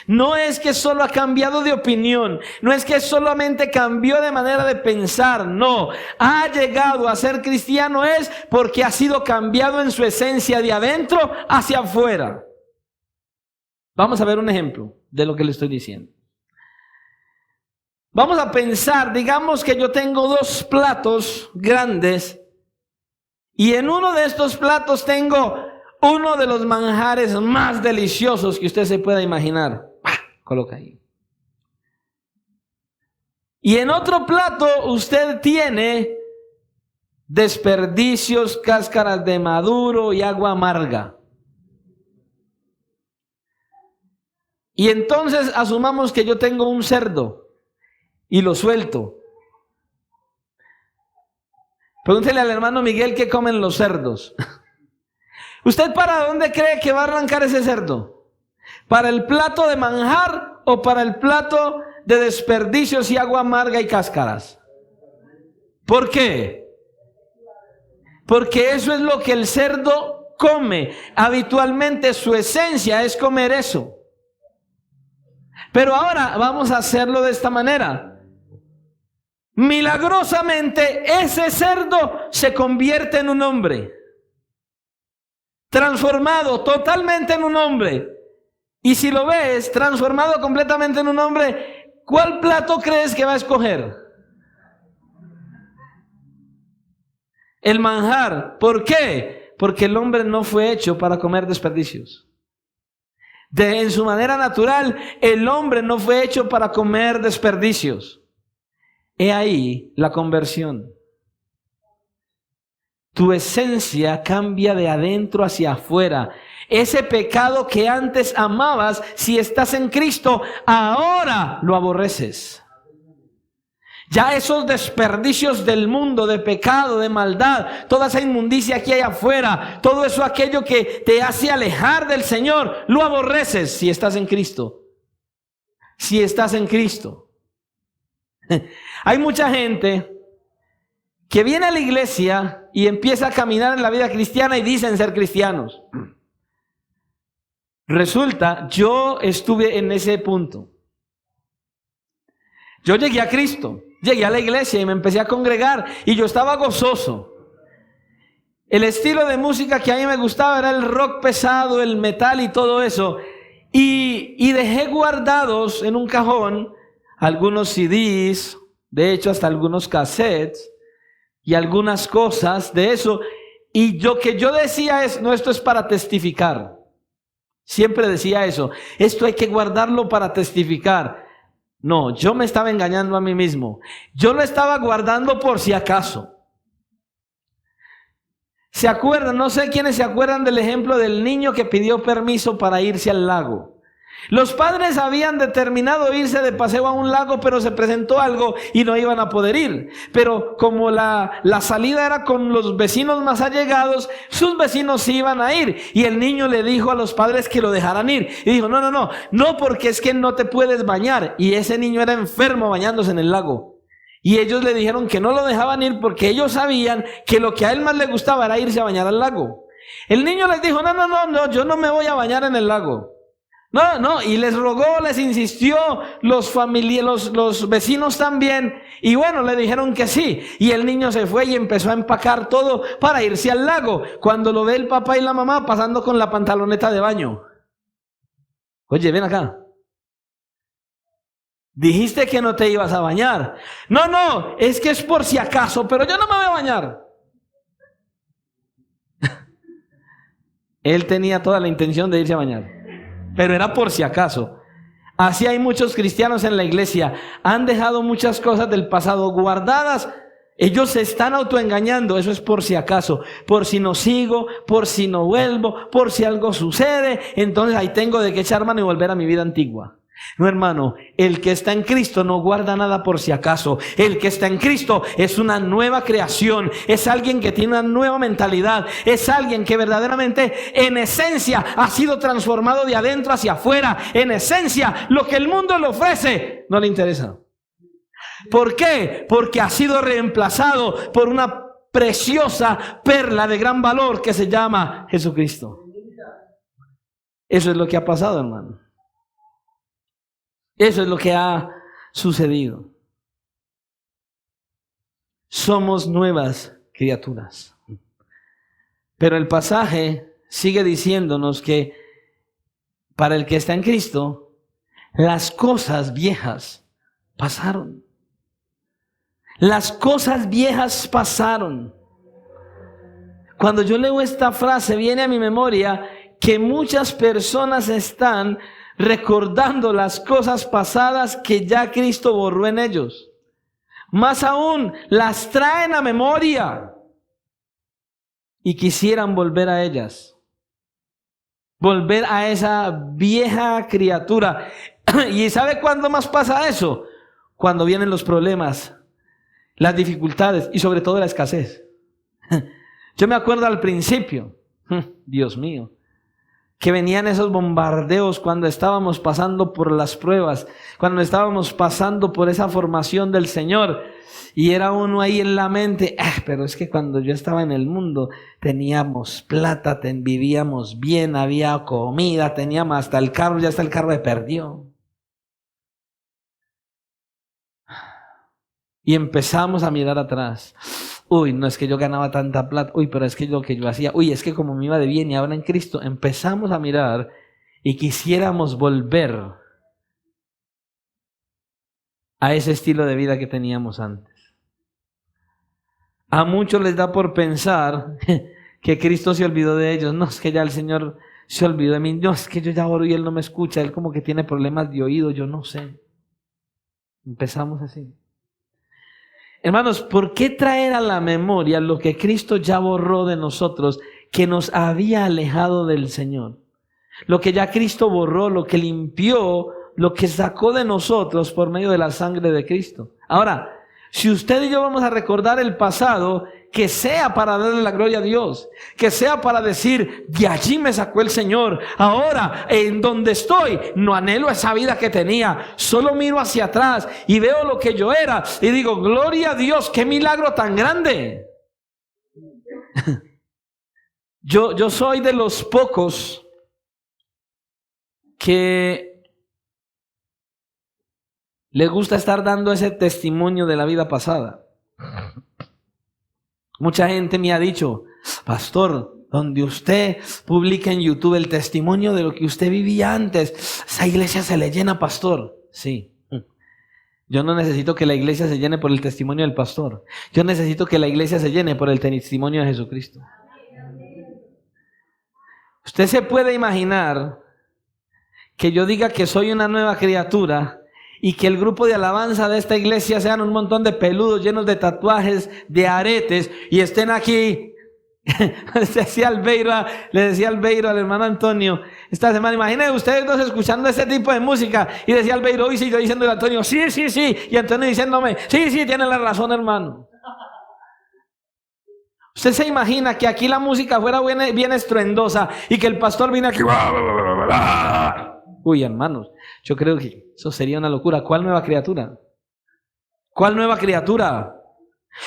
No es que solo ha cambiado de opinión, no es que solamente cambió de manera de pensar, no. Ha llegado a ser cristiano es porque ha sido cambiado en su esencia de adentro hacia afuera. Vamos a ver un ejemplo de lo que le estoy diciendo. Vamos a pensar, digamos que yo tengo 2 platos grandes y en uno de estos platos tengo uno de los manjares más deliciosos que usted se pueda imaginar. Coloca ahí. Y en otro plato usted tiene desperdicios, cáscaras de maduro y agua amarga. Y entonces asumamos que yo tengo un cerdo y lo suelto. Pregúntele al hermano Miguel qué comen los cerdos. ¿Usted para dónde cree que va a arrancar ese cerdo? ¿Para el plato de manjar o para el plato de desperdicios y agua amarga y cáscaras? ¿Por qué? Porque eso es lo que el cerdo come. Habitualmente su esencia es comer eso. Pero ahora vamos a hacerlo de esta manera. milagrosamente ese cerdo se convierte en un hombre, transformado totalmente en un hombre. Y si lo ves transformado completamente en un hombre, ¿cuál plato crees que va a escoger? El manjar. ¿Por qué? Porque el hombre no fue hecho para comer desperdicios. En su manera natural, el hombre no fue hecho para comer desperdicios. He ahí la conversión. Tu esencia cambia de adentro hacia afuera. Ese pecado que antes amabas, si estás en Cristo, ahora lo aborreces. Ya esos desperdicios del mundo, de pecado, de maldad, toda esa inmundicia que hay afuera, todo eso, aquello que te hace alejar del Señor, lo aborreces si estás en Cristo. Si estás en Cristo. Hay mucha gente que viene a la iglesia y empieza a caminar en la vida cristiana y dicen ser cristianos. Resulta, yo estuve en ese punto. Yo llegué a Cristo, llegué a la iglesia y me empecé a congregar y yo estaba gozoso. El estilo de música que a mí me gustaba era el rock pesado, el metal y todo eso. Y dejé guardados en un cajón algunos CDs, de hecho hasta algunos cassettes y algunas cosas de eso. Y lo que yo decía es, no, esto es para testificar. Siempre decía eso, esto hay que guardarlo para testificar. No, yo me estaba engañando a mí mismo. Yo lo estaba guardando por si acaso. ¿Se acuerdan? No sé quiénes se acuerdan del ejemplo del niño que pidió permiso para irse al lago. Los padres habían determinado irse de paseo a un lago, pero se presentó algo y no iban a poder ir. Pero como la salida era con los vecinos más allegados, sus vecinos sí iban a ir. Y el niño le dijo a los padres que lo dejaran ir. Y dijo, no, porque es que no te puedes bañar. Y ese niño era enfermo bañándose en el lago. Y ellos le dijeron que no lo dejaban ir porque ellos sabían que lo que a él más le gustaba era irse a bañar al lago. El niño les dijo, no, yo no me voy a bañar en el lago. No, y les rogó, les insistió, los vecinos también, y bueno, le dijeron que sí, y el niño se fue y empezó a empacar todo para irse al lago, cuando lo ve el papá y la mamá pasando con la pantaloneta de baño. Oye, ven acá. Dijiste que no te ibas a bañar. No, es que es por si acaso, pero yo no me voy a bañar. Él tenía toda la intención de irse a bañar, pero era por si acaso. Así hay muchos cristianos en la iglesia. Han dejado muchas cosas del pasado guardadas. Ellos se están autoengañando. Eso es por si acaso. Por si no sigo, por si no vuelvo, por si algo sucede. Entonces ahí tengo de qué echar mano y volver a mi vida antigua. No, hermano, el que está en Cristo no guarda nada por si acaso. El que está en Cristo es una nueva creación, es alguien que tiene una nueva mentalidad, es alguien que verdaderamente en esencia ha sido transformado de adentro hacia afuera. En esencia, lo que el mundo le ofrece no le interesa. ¿Por qué? Porque ha sido reemplazado por una preciosa perla de gran valor que se llama Jesucristo. Eso es lo que ha pasado, hermano. Eso es lo que ha sucedido. Somos nuevas criaturas. Pero el pasaje sigue diciéndonos que para el que está en Cristo, las cosas viejas pasaron. Las cosas viejas pasaron. Cuando yo leo esta frase, viene a mi memoria que muchas personas están recordando las cosas pasadas que ya Cristo borró en ellos. Más aún, las traen a memoria y quisieran volver a ellas. Volver a esa vieja criatura. ¿Y sabe cuándo más pasa eso? Cuando vienen los problemas, las dificultades y sobre todo la escasez. Yo me acuerdo al principio, Dios mío, que venían esos bombardeos cuando estábamos pasando por las pruebas, cuando estábamos pasando por esa formación del Señor, y era uno ahí en la mente, pero es que cuando yo estaba en el mundo teníamos plata, vivíamos bien, había comida, teníamos hasta el carro, ya hasta el carro me perdió. Y empezamos a mirar atrás. Uy, no es que yo ganaba tanta plata. Uy, pero es que lo que yo hacía. Uy, es que como me iba de bien y ahora en Cristo. Empezamos a mirar y quisiéramos volver a ese estilo de vida que teníamos antes. A muchos les da por pensar que Cristo se olvidó de ellos. No, es que ya el Señor se olvidó de mí. No, es que yo ya oro y Él no me escucha. Él como que tiene problemas de oído, yo no sé. Empezamos así. Hermanos, ¿por qué traer a la memoria lo que Cristo ya borró de nosotros, que nos había alejado del Señor? Lo que ya Cristo borró, lo que limpió, lo que sacó de nosotros por medio de la sangre de Cristo. Ahora, si usted y yo vamos a recordar el pasado, que sea para darle la gloria a Dios, que sea para decir, de allí me sacó el Señor. Ahora, en donde estoy, no anhelo esa vida que tenía, solo miro hacia atrás y veo lo que yo era y digo, gloria a Dios, qué milagro tan grande. Yo soy de los pocos que les gusta estar dando ese testimonio de la vida pasada. Mucha gente me ha dicho, pastor, donde usted publica en YouTube el testimonio de lo que usted vivía antes, esa iglesia se le llena, pastor. Sí. Yo no necesito que la iglesia se llene por el testimonio del pastor. Yo necesito que la iglesia se llene por el testimonio de Jesucristo. Usted se puede imaginar que yo diga que soy una nueva criatura y que el grupo de alabanza de esta iglesia sean un montón de peludos llenos de tatuajes, de aretes, y estén aquí. Le decía Albeiro al hermano Antonio esta semana, imagínense ustedes dos escuchando ese tipo de música, y decía Albeiro, y yo diciendo a Antonio, sí, y Antonio diciéndome, sí, tiene la razón, hermano. Usted se imagina que aquí la música fuera bien estruendosa y que el pastor viene aquí. Uy, hermanos, yo creo que eso sería una locura. ¿Cuál nueva criatura? ¿Cuál nueva criatura?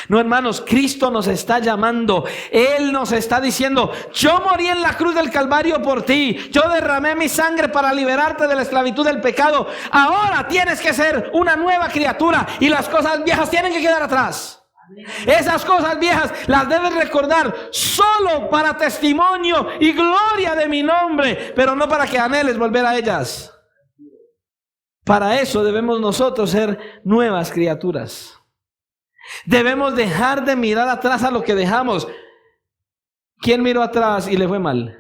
No, hermanos, Cristo nos está llamando. Él nos está diciendo, yo morí en la cruz del Calvario por ti. Yo derramé mi sangre para liberarte de la esclavitud del pecado. Ahora tienes que ser una nueva criatura y las cosas viejas tienen que quedar atrás. Esas cosas viejas las debes recordar solo para testimonio y gloria de mi nombre, pero no para que anheles volver a ellas. Para eso debemos nosotros ser nuevas criaturas. Debemos dejar de mirar atrás a lo que dejamos. ¿Quién miró atrás y le fue mal?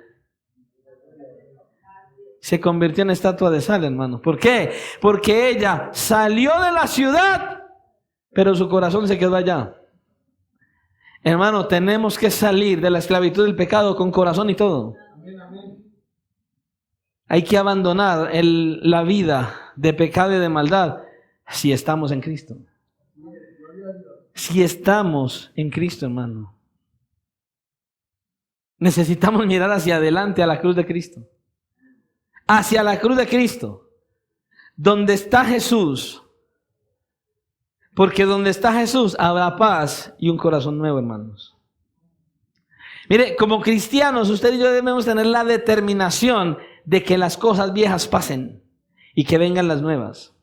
Se convirtió en estatua de sal, hermano. ¿Por qué? Porque ella salió de la ciudad, pero su corazón se quedó allá. Hermano, tenemos que salir de la esclavitud del pecado con corazón y todo. Hay que abandonar la vida de pecado y de maldad si estamos en Cristo. Si estamos en Cristo, hermano. Necesitamos mirar hacia adelante a la cruz de Cristo. Hacia la cruz de Cristo. Donde está Jesús. Porque donde está Jesús habrá paz y un corazón nuevo, hermanos. Mire, como cristianos, usted y yo debemos tener la determinación de que las cosas viejas pasen y que vengan las nuevas.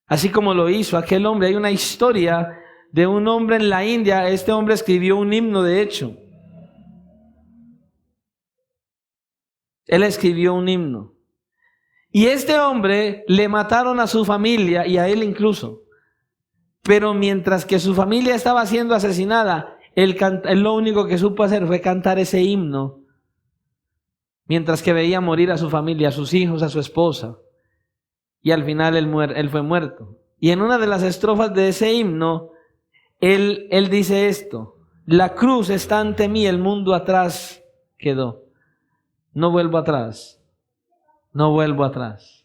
Así como lo hizo aquel hombre. Hay una historia de un hombre en la India. Este hombre escribió un himno, de hecho. Él escribió un himno. Y este hombre le mataron a su familia y a él incluso. Pero mientras que su familia estaba siendo asesinada, él lo único que supo hacer fue cantar ese himno. Mientras que veía morir a su familia, a sus hijos, a su esposa. Y al final él fue muerto. Y en una de las estrofas de ese himno, él dice esto: la cruz está ante mí, el mundo atrás quedó. No vuelvo atrás. No vuelvo atrás.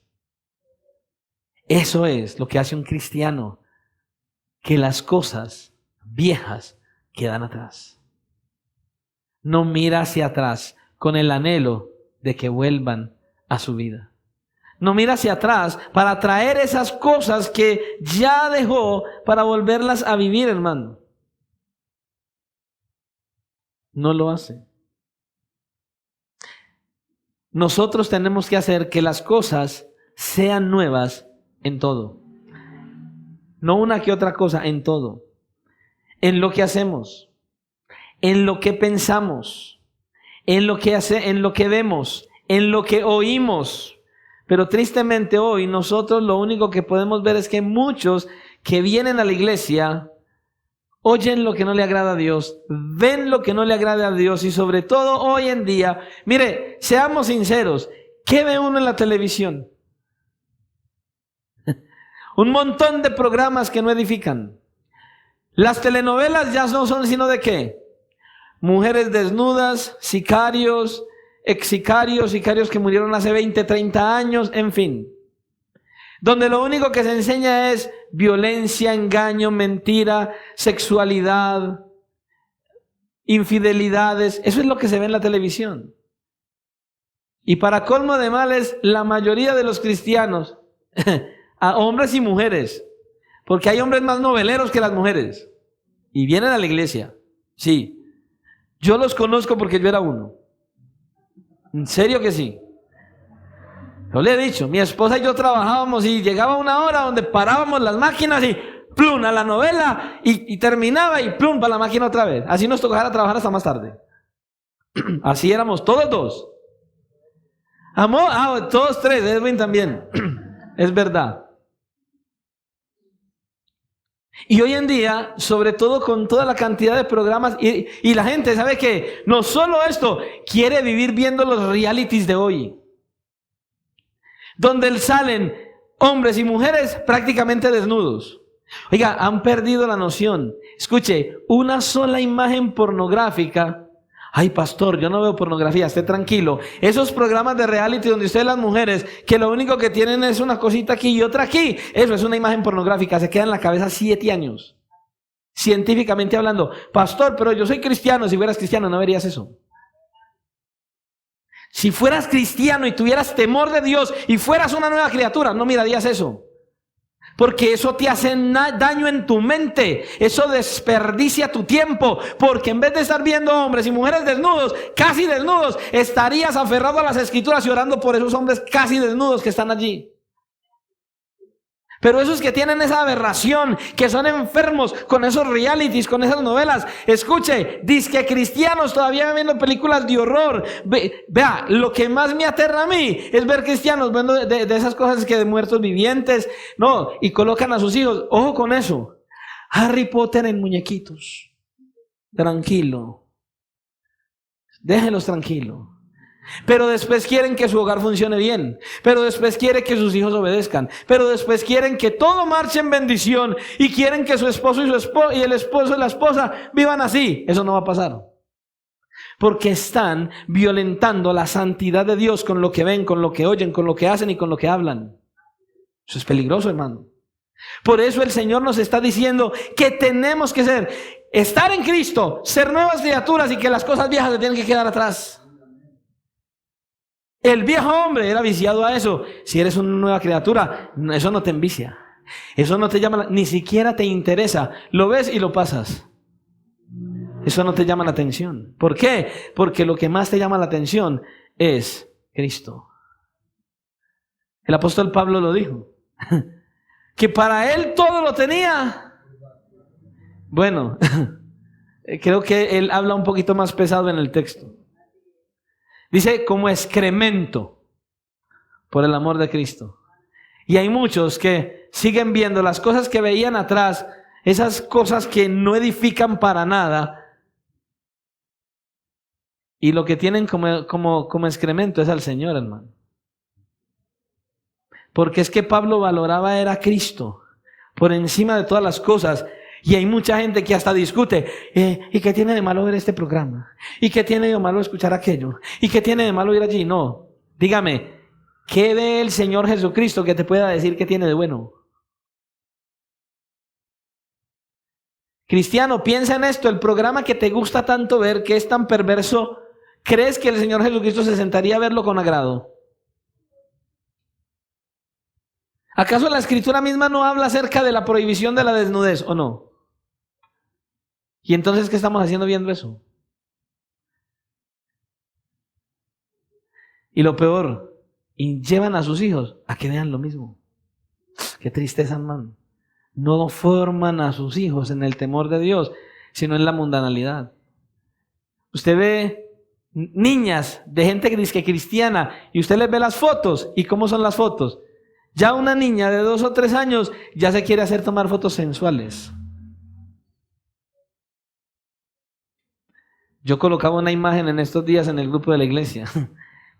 Eso es lo que hace un cristiano, que las cosas viejas quedan atrás. No mira hacia atrás con el anhelo de que vuelvan a su vida. No mira hacia atrás para traer esas cosas que ya dejó para volverlas a vivir, hermano. No lo hace. Nosotros tenemos que hacer que las cosas sean nuevas en todo. No una que otra cosa, en todo. En lo que hacemos, en lo que pensamos, en lo que vemos, en lo que oímos. Pero tristemente hoy nosotros lo único que podemos ver es que muchos que vienen a la iglesia oyen lo que no le agrada a Dios, ven lo que no le agrada a Dios y sobre todo hoy en día, mire, seamos sinceros, ¿qué ve uno en la televisión? Un montón de programas que no edifican. Las telenovelas ya no son sino de ¿qué? Mujeres desnudas, sicarios, ex sicarios, sicarios que murieron hace 20, 30 años, en fin. Donde lo único que se enseña es violencia, engaño, mentira, sexualidad, infidelidades. Eso es lo que se ve en la televisión. Y para colmo de males, la mayoría de los cristianos, a hombres y mujeres, porque hay hombres más noveleros que las mujeres, y vienen a la iglesia. Sí, yo los conozco porque yo era uno. En serio que sí. Yo le he dicho, mi esposa y yo trabajábamos y llegaba una hora donde parábamos las máquinas y plum a la novela y terminaba y plum para la máquina otra vez. Así nos tocaba trabajar hasta más tarde. Así éramos todos dos. Todos tres, Edwin también. Es verdad. Y hoy en día, sobre todo con toda la cantidad de programas y la gente sabe que no solo esto, quiere vivir viendo los realities de hoy. Donde salen hombres y mujeres prácticamente desnudos. Oiga, han perdido la noción. Escuche, una sola imagen pornográfica. Ay, pastor, yo no veo pornografía, esté tranquilo. Esos programas de reality donde ustedes las mujeres, que lo único que tienen es una cosita aquí y otra aquí, eso es una imagen pornográfica, se queda en la cabeza 7 años. Científicamente hablando. Pastor, pero yo soy cristiano, si fueras cristiano no verías eso. Si fueras cristiano y tuvieras temor de Dios y fueras una nueva criatura, no mirarías eso. Porque eso te hace daño en tu mente. Eso desperdicia tu tiempo. Porque en vez de estar viendo hombres y mujeres desnudos, casi desnudos, estarías aferrado a las escrituras y orando por esos hombres casi desnudos que están allí. Pero esos que tienen esa aberración, que son enfermos con esos realities, con esas novelas, escuche, dizque cristianos todavía viendo películas de horror. Vea, lo que más me aterra a mí es ver cristianos viendo de esas cosas que de muertos vivientes, no, y colocan a sus hijos, ojo con eso, Harry Potter en muñequitos, tranquilo, déjenlos tranquilos. Pero después quieren que su hogar funcione bien. Pero después quieren que sus hijos obedezcan. Pero después quieren que todo marche en bendición. Y quieren que su esposo y el esposo y la esposa vivan así. Eso no va a pasar. Porque están violentando la santidad de Dios con lo que ven, con lo que oyen, con lo que hacen y con lo que hablan. Eso es peligroso, hermano. Por eso el Señor nos está diciendo que tenemos que estar en Cristo, ser nuevas criaturas y que las cosas viejas se tienen que quedar atrás. El viejo hombre era viciado a eso. Si eres una nueva criatura, eso no te envicia. Eso no te llama, ni siquiera te interesa. Lo ves y lo pasas. Eso no te llama la atención. ¿Por qué? Porque lo que más te llama la atención es Cristo. El apóstol Pablo lo dijo. Que para él todo lo tenía. Bueno, creo que él habla un poquito más pesado en el texto. Dice como excremento por el amor de Cristo. Y hay muchos que siguen viendo las cosas que veían atrás, esas cosas que no edifican para nada. Y lo que tienen como excremento es al Señor, hermano. Porque es que Pablo valoraba era a Cristo por encima de todas las cosas. Y hay mucha gente que hasta discute, ¿y qué tiene de malo ver este programa? ¿Y qué tiene de malo escuchar aquello? ¿Y qué tiene de malo ir allí? No, dígame, ¿qué ve el Señor Jesucristo que te pueda decir que tiene de bueno? Cristiano, piensa en esto, el programa que te gusta tanto ver, que es tan perverso, ¿crees que el Señor Jesucristo se sentaría a verlo con agrado? ¿Acaso la Escritura misma no habla acerca de la prohibición de la desnudez o no? ¿Y entonces qué estamos haciendo viendo eso? Y lo peor, y llevan a sus hijos a que vean lo mismo. Qué tristeza, hermano. no forman a sus hijos en el temor de Dios, sino en la mundanalidad. Usted ve niñas de gente que dice cristiana y usted les ve las fotos. ¿Y cómo son las fotos? Ya una niña de 2 o 3 años ya se quiere hacer tomar fotos sensuales. Yo colocaba una imagen en estos días en el grupo de la iglesia.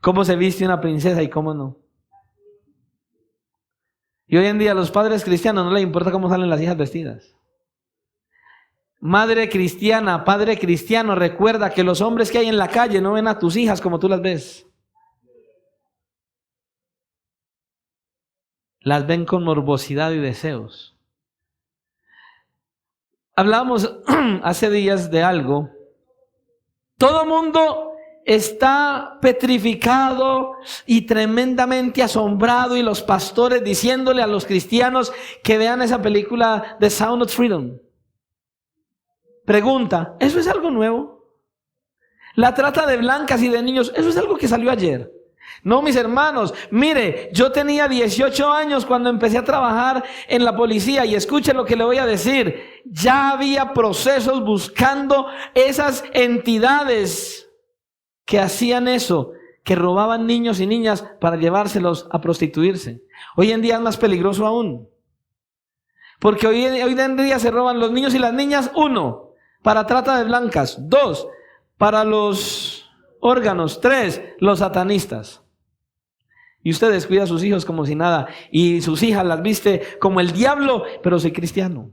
Cómo se viste una princesa y cómo no. Y hoy en día a los padres cristianos no les importa cómo salen las hijas vestidas. Madre cristiana, padre cristiano, recuerda que los hombres que hay en la calle no ven a tus hijas como tú las ves. Las ven con morbosidad y deseos. Hablábamos hace días de algo. Todo mundo está petrificado y tremendamente asombrado, y los pastores diciéndole a los cristianos que vean esa película The Sound of Freedom. Pregunta, ¿eso es algo nuevo? La trata de blancas y de niños, ¿eso es algo que salió ayer? No, mis hermanos, mire, yo tenía 18 años cuando empecé a trabajar en la policía, y escuche lo que le voy a decir. Ya había procesos buscando esas entidades que hacían eso, que robaban niños y niñas para llevárselos a prostituirse. Hoy en día es más peligroso aún, porque hoy en día se roban los niños y las niñas, 1, para trata de blancas, 2, para los órganos, 3, los satanistas. Y usted descuida a sus hijos como si nada, y sus hijas las viste como el diablo, pero soy cristiano.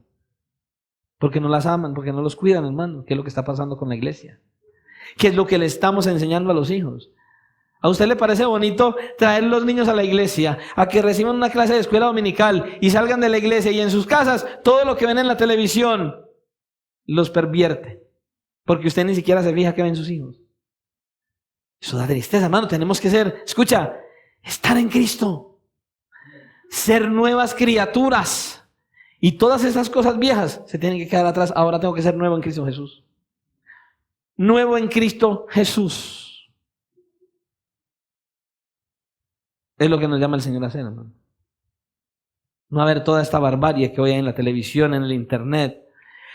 Porque no las aman, porque no los cuidan, hermano. ¿Qué es lo que está pasando con la iglesia? ¿Qué es lo que le estamos enseñando a los hijos? ¿A usted le parece bonito traer los niños a la iglesia, a que reciban una clase de escuela dominical y salgan de la iglesia, y en sus casas todo lo que ven en la televisión los pervierte? Porque usted ni siquiera se fija que ven sus hijos. Eso da tristeza, hermano. Tenemos que ser, escucha, estar en Cristo, ser nuevas criaturas, y todas esas cosas viejas se tienen que quedar atrás. Ahora tengo que ser nuevo en Cristo Jesús. Nuevo en Cristo Jesús. Es lo que nos llama el Señor a hacer, hermano. No a ver toda esta barbarie que hoy hay en la televisión, en el internet.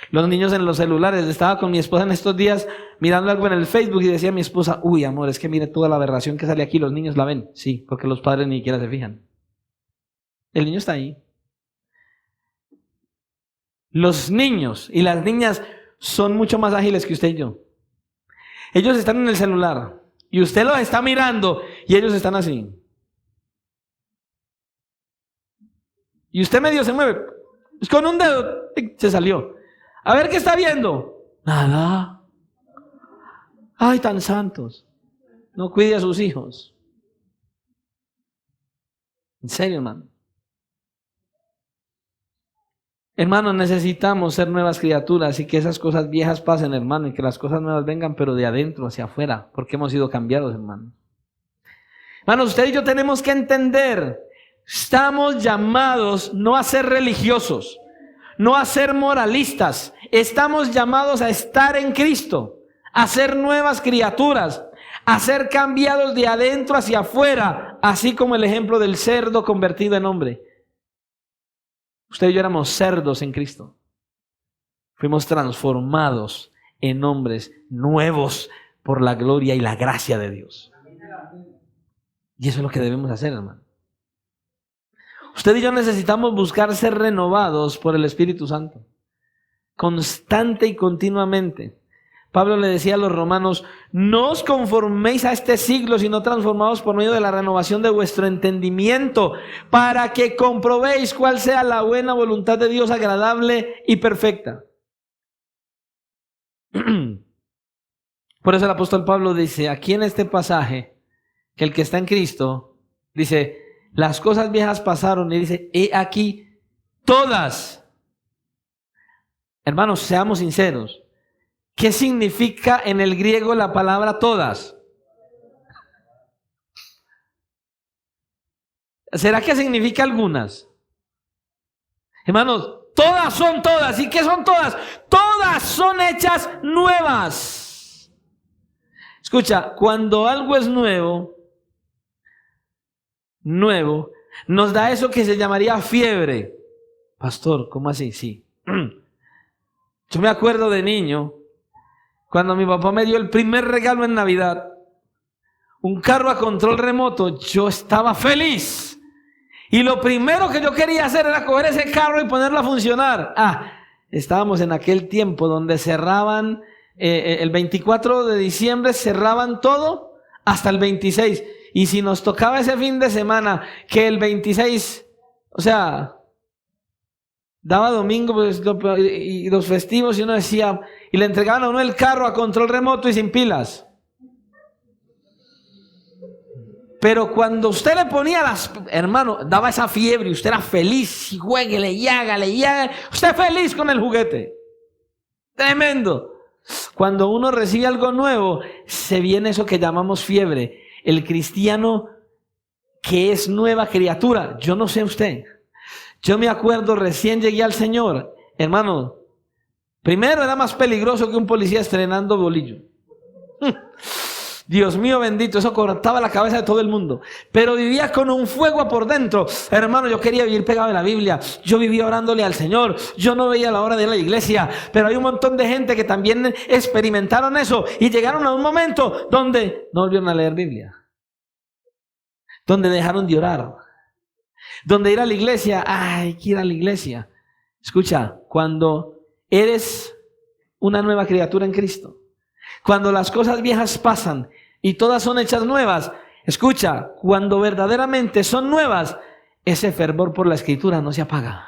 Los niños en los celulares. Estaba con mi esposa en estos días mirando algo en el Facebook y decía a mi esposa, uy, amor, es que mire toda la aberración que sale aquí, los niños la ven. Sí, porque los padres ni siquiera se fijan. El niño está ahí. Los niños y las niñas son mucho más ágiles que usted y yo. Ellos están en el celular y usted los está mirando y ellos están así. Y usted medio se mueve, pues con un dedo se salió. A ver qué está viendo. Nada. Ay, tan santos. No cuide a sus hijos. En serio, hermano. Hermanos, necesitamos ser nuevas criaturas y que esas cosas viejas pasen, hermano, y que las cosas nuevas vengan, pero de adentro hacia afuera, porque hemos sido cambiados, hermano. Hermanos, usted y yo tenemos que entender, estamos llamados no a ser religiosos, no a ser moralistas, estamos llamados a estar en Cristo, a ser nuevas criaturas, a ser cambiados de adentro hacia afuera, así como el ejemplo del cerdo convertido en hombre. Usted y yo éramos cerdos en Cristo. Fuimos transformados en hombres nuevos por la gloria y la gracia de Dios. Y eso es lo que debemos hacer, hermano. Usted y yo necesitamos buscar ser renovados por el Espíritu Santo, constante y continuamente. Pablo le decía a los romanos, no os conforméis a este siglo, sino transformaos por medio de la renovación de vuestro entendimiento, para que comprobéis cuál sea la buena voluntad de Dios, agradable y perfecta. Por eso el apóstol Pablo dice aquí en este pasaje, que el que está en Cristo, dice, las cosas viejas pasaron, y dice, he aquí todas. Hermanos, seamos sinceros. ¿Qué significa en el griego la palabra todas? ¿Será que significa algunas? Hermanos, todas son todas. ¿Y qué son todas? Todas son hechas nuevas. Escucha, cuando algo es nuevo, nos da eso que se llamaría fiebre. Pastor, ¿cómo así? Sí. Yo me acuerdo de niño, cuando mi papá me dio el primer regalo en Navidad, un carro a control remoto, yo estaba feliz. Y lo primero que yo quería hacer era coger ese carro y ponerlo a funcionar. Estábamos en aquel tiempo donde cerraban, el 24 de diciembre cerraban todo hasta el 26. Y si nos tocaba ese fin de semana, que el 26, o sea, daba domingo pues, y los festivos, y uno decía, y le entregaban a uno el carro a control remoto y sin pilas. Pero cuando usted le ponía hermano, daba esa fiebre y usted era feliz, y jueguele y hágale, usted feliz con el juguete. Tremendo. Cuando uno recibe algo nuevo, se viene eso que llamamos fiebre. El cristiano que es nueva criatura, yo no sé usted. Yo me acuerdo, recién llegué al Señor, hermano, primero era más peligroso que un policía estrenando bolillo. Dios mío bendito, eso cortaba la cabeza de todo el mundo. Pero vivía con un fuego por dentro. Hermano, yo quería vivir pegado a la Biblia. Yo vivía orándole al Señor. Yo no veía la hora de ir a la iglesia. Pero hay un montón de gente que también experimentaron eso. Y llegaron a un momento donde no volvieron a leer Biblia. Donde dejaron de orar. Donde ir a la iglesia, hay que ir a la iglesia. Escucha, cuando eres una nueva criatura en Cristo, cuando las cosas viejas pasan y todas son hechas nuevas, escucha, cuando verdaderamente son nuevas, ese fervor por la Escritura no se apaga.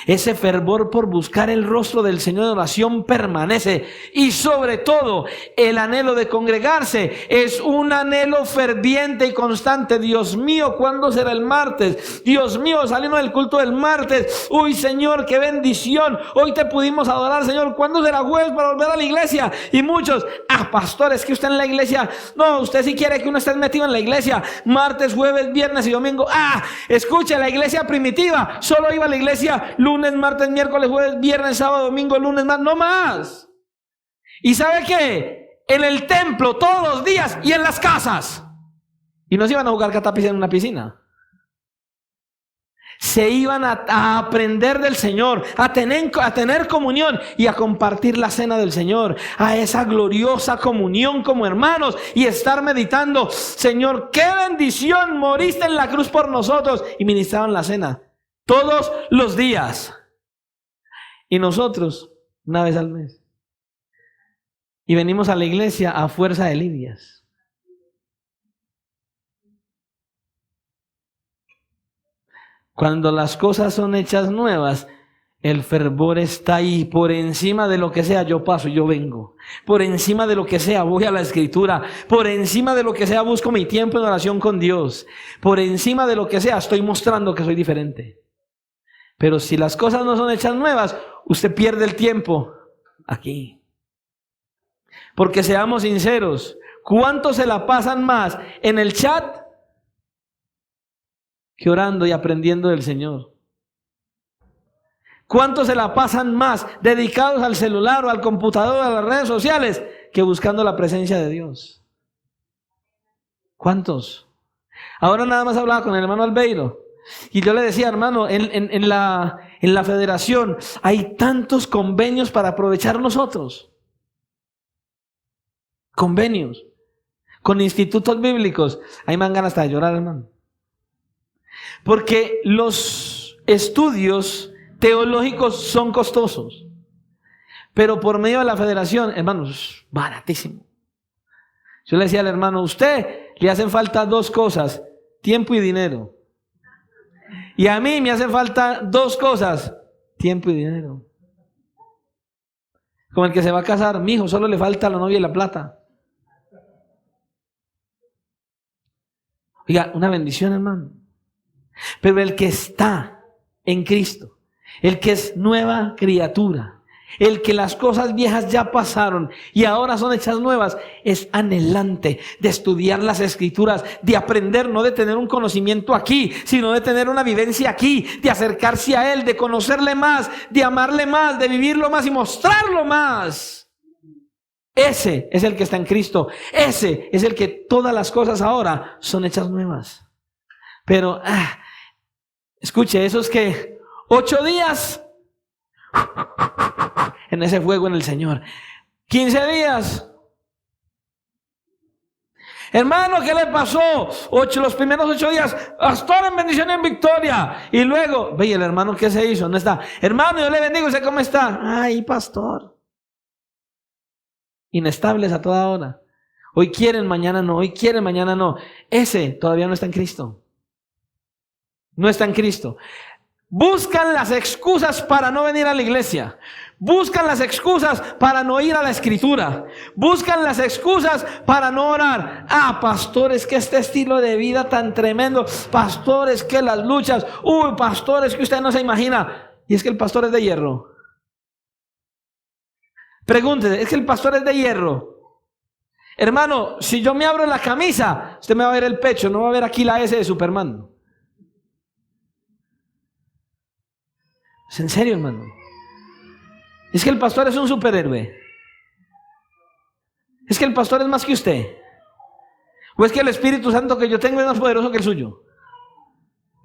Ese fervor por buscar el rostro del Señor en oración permanece. Y sobre todo, el anhelo de congregarse es un anhelo ferviente y constante. Dios mío, ¿cuándo será el martes? Dios mío, salimos del culto del martes. Uy, Señor, qué bendición. Hoy te pudimos adorar, Señor. ¿Cuándo será jueves para volver a la iglesia? Y muchos, pastor, es que usted en la iglesia, no, usted sí quiere que uno esté metido en la iglesia. Martes, jueves, viernes y domingo. Escuche, la iglesia primitiva solo iba a la iglesia lunes, martes, miércoles, jueves, viernes, sábado, domingo, lunes, más, no más. ¿Y sabe qué? En el templo todos los días y en las casas. Y no se iban a jugar catapis en una piscina. Se iban a aprender del Señor, a tener comunión y a compartir la cena del Señor, a esa gloriosa comunión como hermanos y estar meditando, Señor, qué bendición, moriste en la cruz por nosotros, y ministraban la cena todos los días. Y nosotros, una vez al mes. Y venimos a la iglesia a fuerza de lidias. Cuando las cosas son hechas nuevas, el fervor está ahí. Por encima de lo que sea, yo paso, yo vengo. Por encima de lo que sea, voy a la Escritura. Por encima de lo que sea, busco mi tiempo en oración con Dios. Por encima de lo que sea, estoy mostrando que soy diferente. Pero si las cosas no son hechas nuevas, usted pierde el tiempo aquí. Porque seamos sinceros, ¿cuántos se la pasan más en el chat que orando y aprendiendo del Señor? ¿Cuántos se la pasan más dedicados al celular o al computador o a las redes sociales que buscando la presencia de Dios? ¿Cuántos? Ahora nada más hablaba con el hermano Albeiro. Y yo le decía, hermano, en la federación hay tantos convenios para aprovechar nosotros. Convenios con institutos bíblicos. Ahí me dan ganas hasta de llorar, hermano. Porque los estudios teológicos son costosos. Pero por medio de la federación, hermanos, baratísimo. Yo le decía al hermano, usted le hacen falta dos cosas, tiempo y dinero. Y a mí me hacen falta dos cosas, tiempo y dinero. Como el que se va a casar, mi hijo, solo le falta la novia y la plata. Oiga, una bendición, hermano. Pero el que está en Cristo, el que es nueva criatura, el que las cosas viejas ya pasaron y ahora son hechas nuevas, es anhelante de estudiar las Escrituras, de aprender, no de tener un conocimiento aquí, sino de tener una vivencia aquí, de acercarse a Él, de conocerle más, de amarle más, de vivirlo más y mostrarlo más. Ese es el que está en Cristo. Ese es el que todas las cosas ahora son hechas nuevas. Pero, escuche, esos que 8 días en ese fuego en el Señor. 15 días. Hermano, ¿qué le pasó? Los primeros 8 días, pastor, en bendición y en victoria. Y luego, ve, el hermano, ¿qué se hizo? No está. Hermano, yo le bendigo, ¿usted cómo está? Ay, pastor. Inestables a toda hora. Hoy quieren, mañana no. Hoy quieren, mañana no. Ese todavía no está en Cristo. No está en Cristo. Buscan las excusas para no venir a la iglesia. Buscan las excusas para no ir a la escritura. Buscan las excusas para no orar. Ah, pastores, que este estilo de vida tan tremendo. Pastores, que las luchas. Uy, pastores, que usted no se imagina. Y es que el pastor es de hierro. Pregúntese, ¿es que el pastor es de hierro? Hermano, si yo me abro la camisa, usted me va a ver el pecho, no va a ver aquí la S de Superman. ¿Es en serio, hermano? Es que el pastor es un superhéroe. Es que el pastor es más que usted. O es que el Espíritu Santo que yo tengo es más poderoso que el suyo.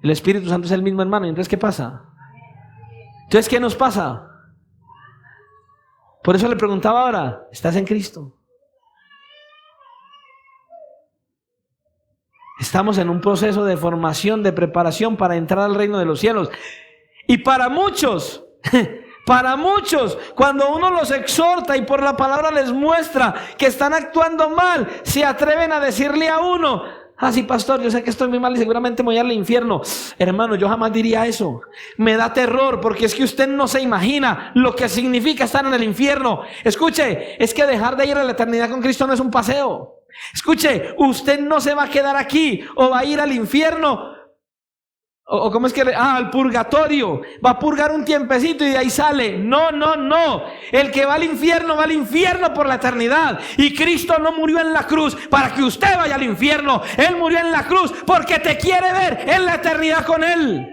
El Espíritu Santo es el mismo, hermano. ¿Y entonces qué pasa? Entonces, ¿qué nos pasa? Por eso le preguntaba ahora, ¿estás en Cristo? Estamos en un proceso de formación, de preparación para entrar al reino de los cielos. Y para muchos, cuando uno los exhorta y por la palabra les muestra que están actuando mal, se atreven a decirle a uno: ah, sí, pastor, yo sé que estoy muy mal y seguramente me voy al infierno. Hermano, yo jamás diría eso. Me da terror, porque es que usted no se imagina lo que significa estar en el infierno. Escuche, es que dejar de ir a la eternidad con Cristo no es un paseo. Escuche, usted no se va a quedar aquí o va a ir al infierno. O ¿cómo es que? Al purgatorio. Va a purgar un tiempecito y de ahí sale. No. El que va al infierno por la eternidad. Y Cristo no murió en la cruz para que usted vaya al infierno. Él murió en la cruz porque te quiere ver en la eternidad con Él.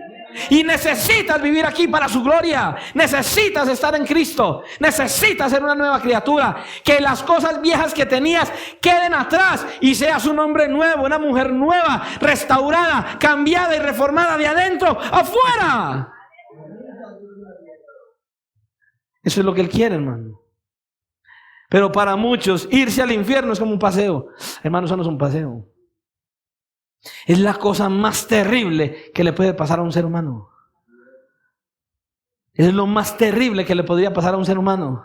Y necesitas vivir aquí para su gloria. Necesitas estar en Cristo. Necesitas ser una nueva criatura. Que las cosas viejas que tenías queden atrás y seas un hombre nuevo, una mujer nueva, restaurada, cambiada y reformada de adentro afuera. Eso es lo que Él quiere, hermano. Pero para muchos irse al infierno es como un paseo. Hermano, eso no es un paseo. Es la cosa más terrible que le puede pasar a un ser humano. Es lo más terrible que le podría pasar a un ser humano.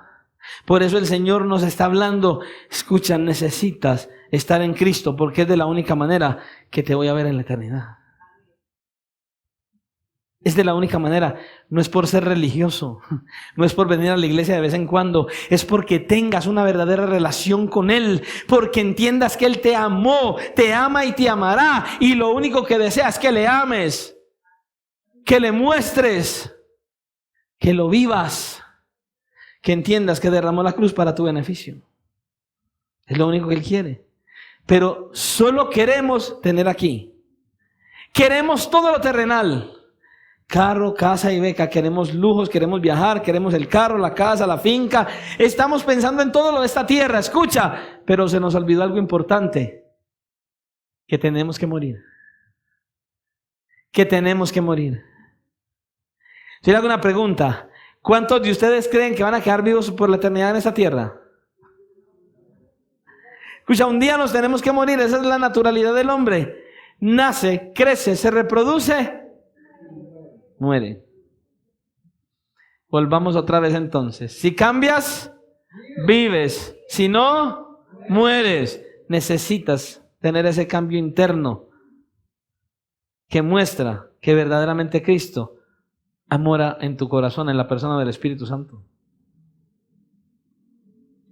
Por eso el Señor nos está hablando: escucha, necesitas estar en Cristo, porque es de la única manera que te voy a ver en la eternidad. Es de la única manera. No es por ser religioso, no es por venir a la iglesia de vez en cuando, es porque tengas una verdadera relación con Él, porque entiendas que Él te amó, te ama y te amará, y lo único que desea es que le ames, que le muestres, que lo vivas, que entiendas que derramó la cruz para tu beneficio. Es lo único que Él quiere. Pero solo queremos tener aquí. Queremos todo lo terrenal. Carro, casa y beca, queremos lujos, queremos viajar, queremos el carro, la casa, la finca. Estamos pensando en todo lo de esta tierra, escucha, pero se nos olvidó algo importante: que tenemos que morir. Que tenemos que morir. Si le hago una pregunta: ¿cuántos de ustedes creen que van a quedar vivos por la eternidad en esta tierra? Escucha, un día nos tenemos que morir, esa es la naturalidad del hombre. Nace, crece, se reproduce, muere. Volvamos otra vez entonces. Si cambias, vives. Si no, mueres. Necesitas tener ese cambio interno que muestra que verdaderamente Cristo mora en tu corazón, en la persona del Espíritu Santo.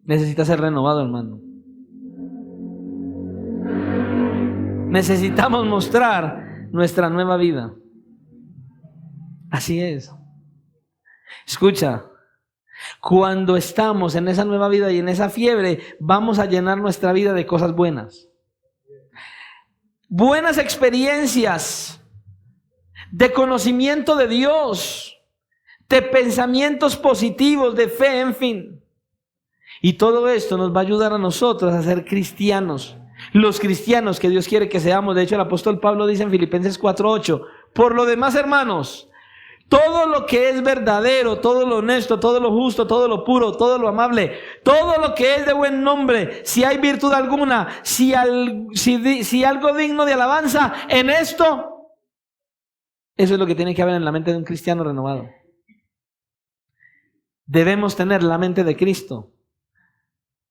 Necesitas ser renovado, hermano. Necesitamos mostrar nuestra nueva vida. Así es. Escucha, cuando estamos en esa nueva vida y en esa fiebre, vamos a llenar nuestra vida de cosas buenas. Buenas experiencias, de conocimiento de Dios, de pensamientos positivos, de fe, en fin. Y todo esto nos va a ayudar a nosotros a ser cristianos. Los cristianos que Dios quiere que seamos. De hecho, el apóstol Pablo dice en Filipenses 4:8: por lo demás, hermanos, todo lo que es verdadero, todo lo honesto, todo lo justo, todo lo puro, todo lo amable, todo lo que es de buen nombre, si hay virtud alguna, si algo digno de alabanza, en esto, eso es lo que tiene que haber en la mente de un cristiano renovado. Debemos tener la mente de Cristo.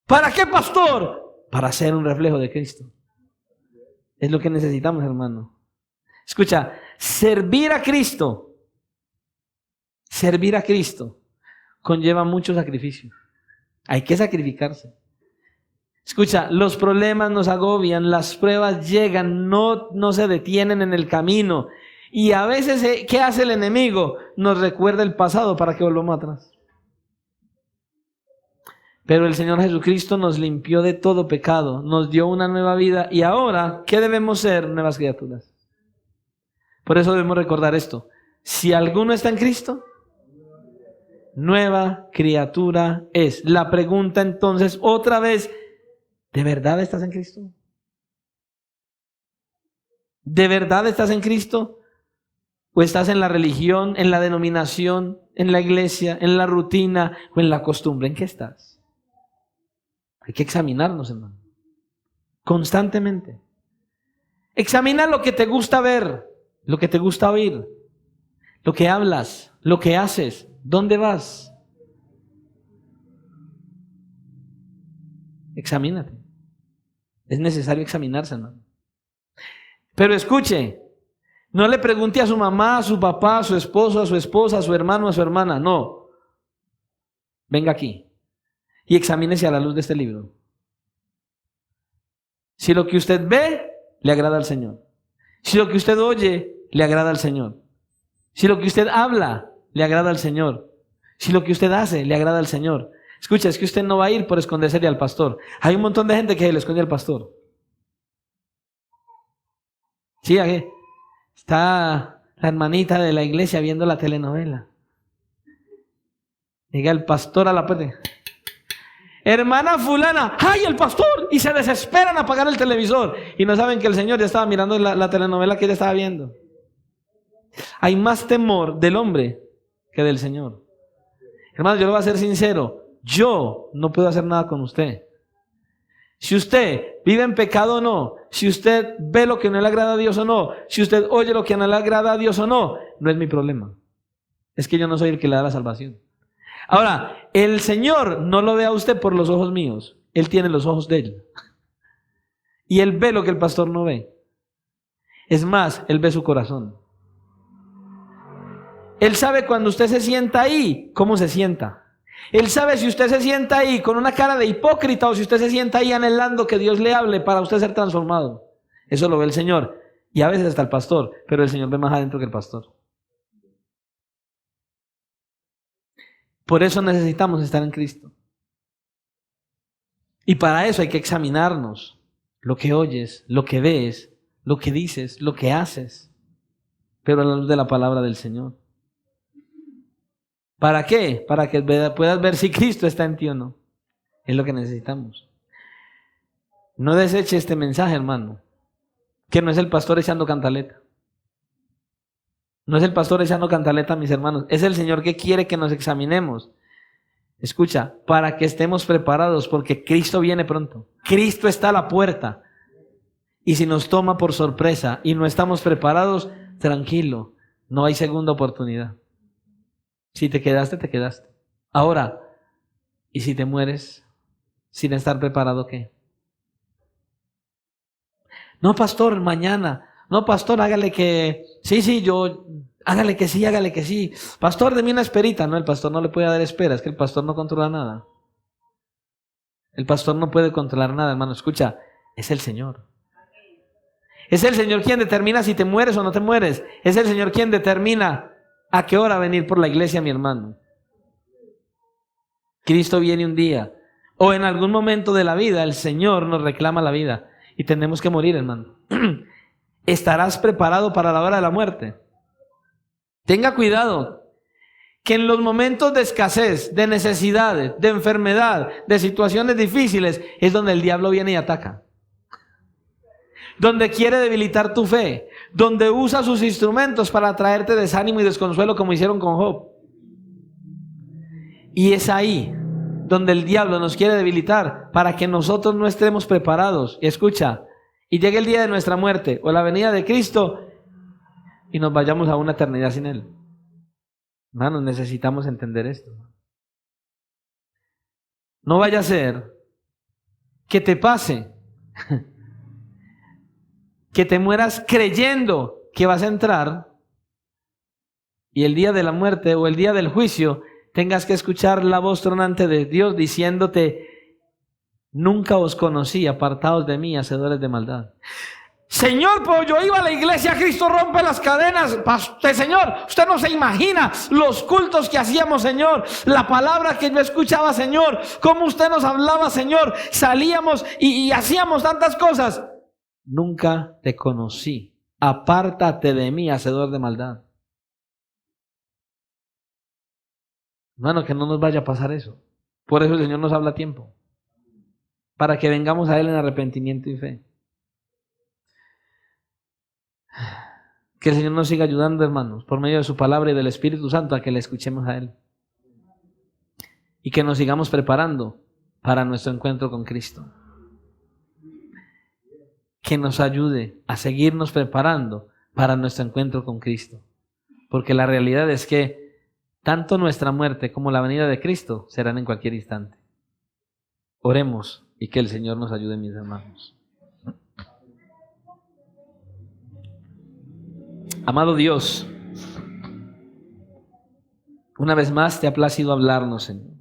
¿Para qué, pastor? Para ser un reflejo de Cristo. Es lo que necesitamos, hermano. Escucha, servir a Cristo conlleva mucho sacrificio. Hay que sacrificarse. Escucha, los problemas nos agobian, las pruebas llegan, no se detienen en el camino. Y a veces, ¿qué hace el enemigo? Nos recuerda el pasado para que volvamos atrás. Pero el Señor Jesucristo nos limpió de todo pecado, nos dio una nueva vida y ahora, ¿qué debemos ser? Nuevas criaturas. Por eso debemos recordar esto. Si alguno está en Cristo, nueva criatura es. La pregunta entonces otra vez, ¿de verdad estás en Cristo? ¿De verdad estás en Cristo? ¿O estás en la religión, en la denominación, en la iglesia, en la rutina o en la costumbre? ¿En qué estás? Hay que examinarnos, hermano, constantemente. Examina lo que te gusta ver, lo que te gusta oír, lo que hablas, lo que haces, dónde vas. Examínate. Es necesario examinarse, hermano. Pero escuche, no le pregunte a su mamá, a su papá, a su esposo, a su esposa, a su hermano, a su hermana. No. Venga aquí y examínese a la luz de este libro. Si lo que usted ve le agrada al Señor, si lo que usted oye le agrada al Señor, si lo que usted habla le agrada al Señor, si lo que usted hace le agrada al Señor. Escucha, es que usted no va a ir por esconderse al pastor. Hay un montón de gente que le esconde al pastor. Sí, aquí está la hermanita de la iglesia viendo la telenovela. Llega el pastor a la puerta. Hermana fulana, ¡ay, el pastor! Y se desesperan a apagar el televisor. Y no saben que el Señor ya estaba mirando la telenovela que ella estaba viendo. Hay más temor del hombre que del Señor. Hermano, yo le voy a ser sincero. Yo no puedo hacer nada con usted. Si usted vive en pecado o no, si usted ve lo que no le agrada a Dios o no, si usted oye lo que no le agrada a Dios o no, no es mi problema. Es que yo no soy el que le da la salvación. Ahora, el Señor no lo ve a usted por los ojos míos. Él tiene los ojos de Él. Y Él ve lo que el pastor no ve. Es más, Él ve su corazón. Él sabe cuando usted se sienta ahí, cómo se sienta. Él sabe si usted se sienta ahí con una cara de hipócrita o si usted se sienta ahí anhelando que Dios le hable para usted ser transformado. Eso lo ve el Señor. Y a veces hasta el pastor, pero el Señor ve más adentro que el pastor. Por eso necesitamos estar en Cristo. Y para eso hay que examinarnos. Lo que oyes, lo que ves, lo que dices, lo que haces. Pero a la luz de la palabra del Señor. ¿Para qué? Para que puedas ver si Cristo está en ti o no. Es lo que necesitamos. No deseche este mensaje, hermano. Que no es el pastor echando cantaleta. No es el pastor echando cantaleta, mis hermanos. Es el Señor que quiere que nos examinemos. Escucha, para que estemos preparados, porque Cristo viene pronto. Cristo está a la puerta. Y si nos toma por sorpresa y no estamos preparados, tranquilo, no hay segunda oportunidad. Si te quedaste, te quedaste. Ahora, ¿y si te mueres sin estar preparado, qué? No, pastor, mañana. No, pastor, hágale que... Hágale que sí, hágale que sí. Pastor, deme una esperita. No, el pastor no le puede dar espera. Es que el pastor no controla nada. El pastor no puede controlar nada, hermano. Escucha, es el Señor. Es el Señor quien determina si te mueres o no te mueres. Es el Señor quien determina a qué hora venir por la iglesia, mi hermano. Cristo viene un día. O en algún momento de la vida, el Señor nos reclama la vida. Y tenemos que morir, hermano. ¿Estarás preparado para la hora de la muerte? Tenga cuidado, que en los momentos de escasez, de necesidades, de enfermedad, de situaciones difíciles, es donde el diablo viene y ataca. donde quiere debilitar tu fe, donde usa sus instrumentos para traerte desánimo y desconsuelo como hicieron con Job. Y es ahí donde el diablo nos quiere debilitar para que nosotros no estemos preparados. Y escucha, y llegue el día de nuestra muerte o la venida de Cristo y nos vayamos a una eternidad sin Él. Hermanos, necesitamos entender esto. No vaya a ser que te pase, que te mueras creyendo que vas a entrar y el día de la muerte o el día del juicio tengas que escuchar la voz tronante de Dios diciéndote: nunca os conocí, apartados de mí, hacedores de maldad. Señor, pues yo iba a la iglesia, Cristo rompe las cadenas. Señor, usted no se imagina los cultos que hacíamos, Señor, la palabra que yo escuchaba, Señor, cómo usted nos hablaba, Señor, salíamos y hacíamos tantas cosas. Nunca te conocí, apártate de mí, hacedor de maldad. Hermano, que no nos vaya a pasar eso. Por eso el Señor nos habla a tiempo, para que vengamos a Él en arrepentimiento y fe. Que el Señor nos siga ayudando, hermanos, por medio de su palabra y del Espíritu Santo, a que le escuchemos a Él. Y que nos sigamos preparando para nuestro encuentro con Cristo. Que nos ayude a seguirnos preparando para nuestro encuentro con Cristo. Porque la realidad es que tanto nuestra muerte como la venida de Cristo serán en cualquier instante. Oremos y que el Señor nos ayude, mis hermanos. Amado Dios, una vez más te ha placido hablarnos, Señor.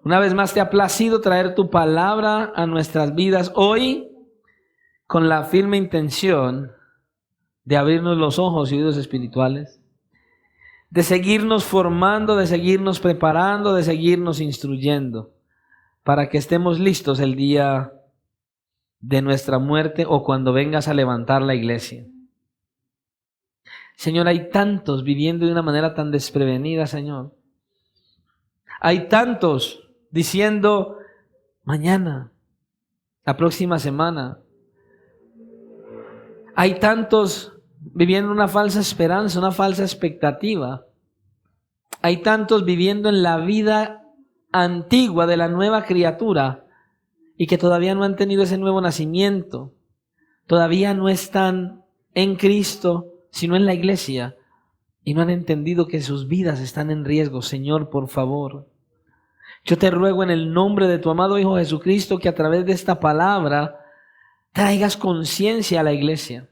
Una vez más te ha placido traer tu palabra a nuestras vidas hoy con la firme intención de abrirnos los ojos y oídos espirituales, de seguirnos formando, de seguirnos preparando, de seguirnos instruyendo para que estemos listos el día de nuestra muerte o cuando vengas a levantar la iglesia. Señor, hay tantos viviendo de una manera tan desprevenida, Señor. Hay tantos diciendo mañana, la próxima semana. Hay tantos viviendo una falsa esperanza, una falsa expectativa. Hay tantos viviendo en la vida antigua de la nueva criatura y que todavía no han tenido ese nuevo nacimiento. Todavía no están en Cristo, sino en la iglesia, y no han entendido que sus vidas están en riesgo. Señor, por favor, yo te ruego en el nombre de tu amado Hijo Jesucristo que a través de esta palabra traigas conciencia a la iglesia.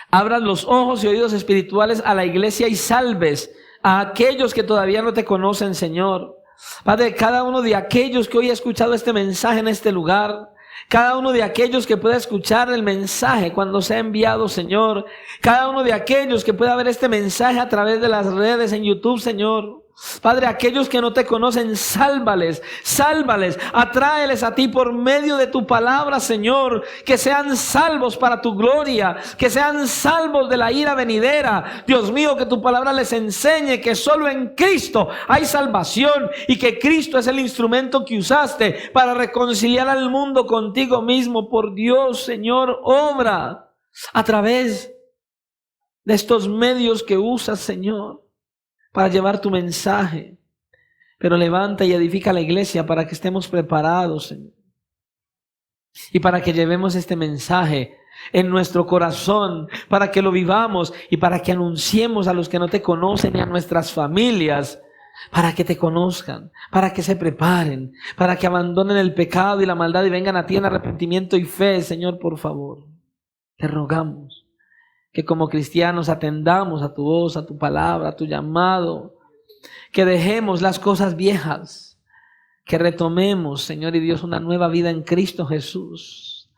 Abras los ojos y oídos espirituales a la iglesia y salves a aquellos que todavía no te conocen, Señor. Padre, cada uno de aquellos que hoy ha escuchado este mensaje en este lugar, cada uno de aquellos que pueda escuchar el mensaje cuando sea enviado, Señor, cada uno de aquellos que pueda ver este mensaje a través de las redes en YouTube, Señor. Padre, aquellos que no te conocen, sálvales, sálvales, atráeles a ti por medio de tu palabra, Señor, que sean salvos para tu gloria, que sean salvos de la ira venidera. Dios mío, que tu palabra les enseñe que solo en Cristo hay salvación y que Cristo es el instrumento que usaste para reconciliar al mundo contigo mismo. Por Dios, Señor, obra a través de estos medios que usas, Señor, para llevar tu mensaje. Pero levanta y edifica la iglesia para que estemos preparados, Señor. Y para que llevemos este mensaje en nuestro corazón, para que lo vivamos y para que anunciemos a los que no te conocen y a nuestras familias, para que te conozcan, para que se preparen, para que abandonen el pecado y la maldad y vengan a ti en arrepentimiento y fe. Señor, por favor, te rogamos que como cristianos atendamos a tu voz, a tu palabra, a tu llamado, que dejemos las cosas viejas, que retomemos, Señor y Dios, una nueva vida en Cristo Jesús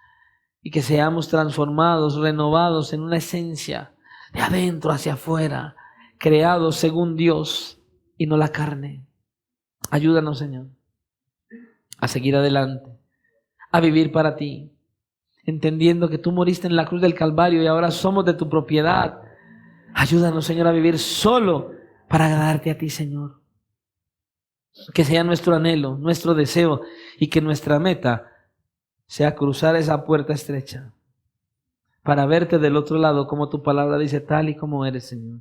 y que seamos transformados, renovados en una esencia de adentro hacia afuera, creados según Dios y no la carne. Ayúdanos, Señor, a seguir adelante, a vivir para ti, entendiendo que tú moriste en la cruz del Calvario y ahora somos de tu propiedad. Ayúdanos, Señor, a vivir solo para agradarte a ti, Señor. Que sea nuestro anhelo, nuestro deseo y que nuestra meta sea cruzar esa puerta estrecha para verte del otro lado, como tu palabra dice, tal y como eres, Señor.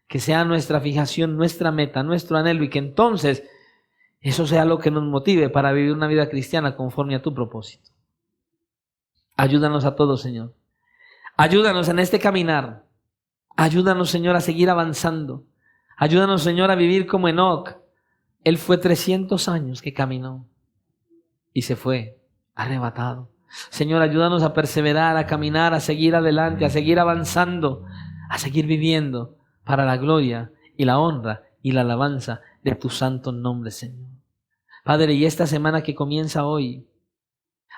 Que sea nuestra fijación, nuestra meta, nuestro anhelo, y que entonces eso sea lo que nos motive para vivir una vida cristiana conforme a tu propósito. Ayúdanos a todos, Señor. Ayúdanos en este caminar. Ayúdanos, Señor, a seguir avanzando. Ayúdanos, Señor, a vivir como Enoc. Él fue 300 años que caminó y se fue arrebatado. Señor, ayúdanos a perseverar, a caminar, a seguir adelante, a seguir avanzando, a seguir viviendo para la gloria y la honra y la alabanza de tu santo nombre, Señor. Padre, y esta semana que comienza hoy,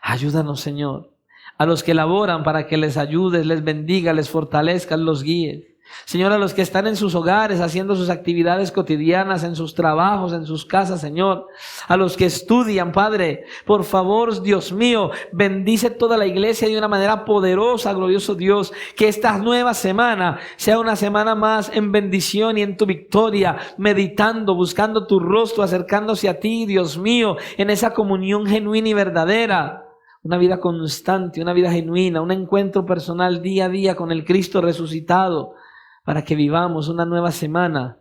ayúdanos, Señor, a los que laboran para que les ayudes, les bendiga, les fortalezcas, los guíes. Señor, a los que están en sus hogares haciendo sus actividades cotidianas, en sus trabajos, en sus casas, Señor, a los que estudian, Padre, por favor, Dios mío, bendice toda la iglesia de una manera poderosa, glorioso Dios, que esta nueva semana sea una semana más en bendición y en tu victoria, meditando, buscando tu rostro, acercándose a ti, Dios mío, en esa comunión genuina y verdadera. Una vida constante, una vida genuina, un encuentro personal día a día con el Cristo resucitado, para que vivamos una nueva semana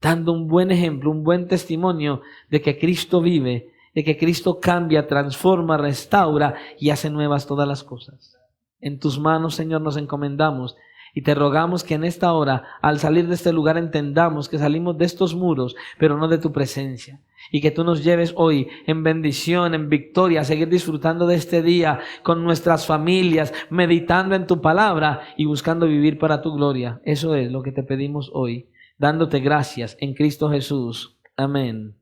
dando un buen ejemplo, un buen testimonio de que Cristo vive, de que Cristo cambia, transforma, restaura y hace nuevas todas las cosas. En tus manos, Señor, nos encomendamos y te rogamos que en esta hora, al salir de este lugar, entendamos que salimos de estos muros, pero no de tu presencia. Y que tú nos lleves hoy en bendición, en victoria, a seguir disfrutando de este día con nuestras familias, meditando en tu palabra y buscando vivir para tu gloria. Eso es lo que te pedimos hoy, dándote gracias en Cristo Jesús. Amén.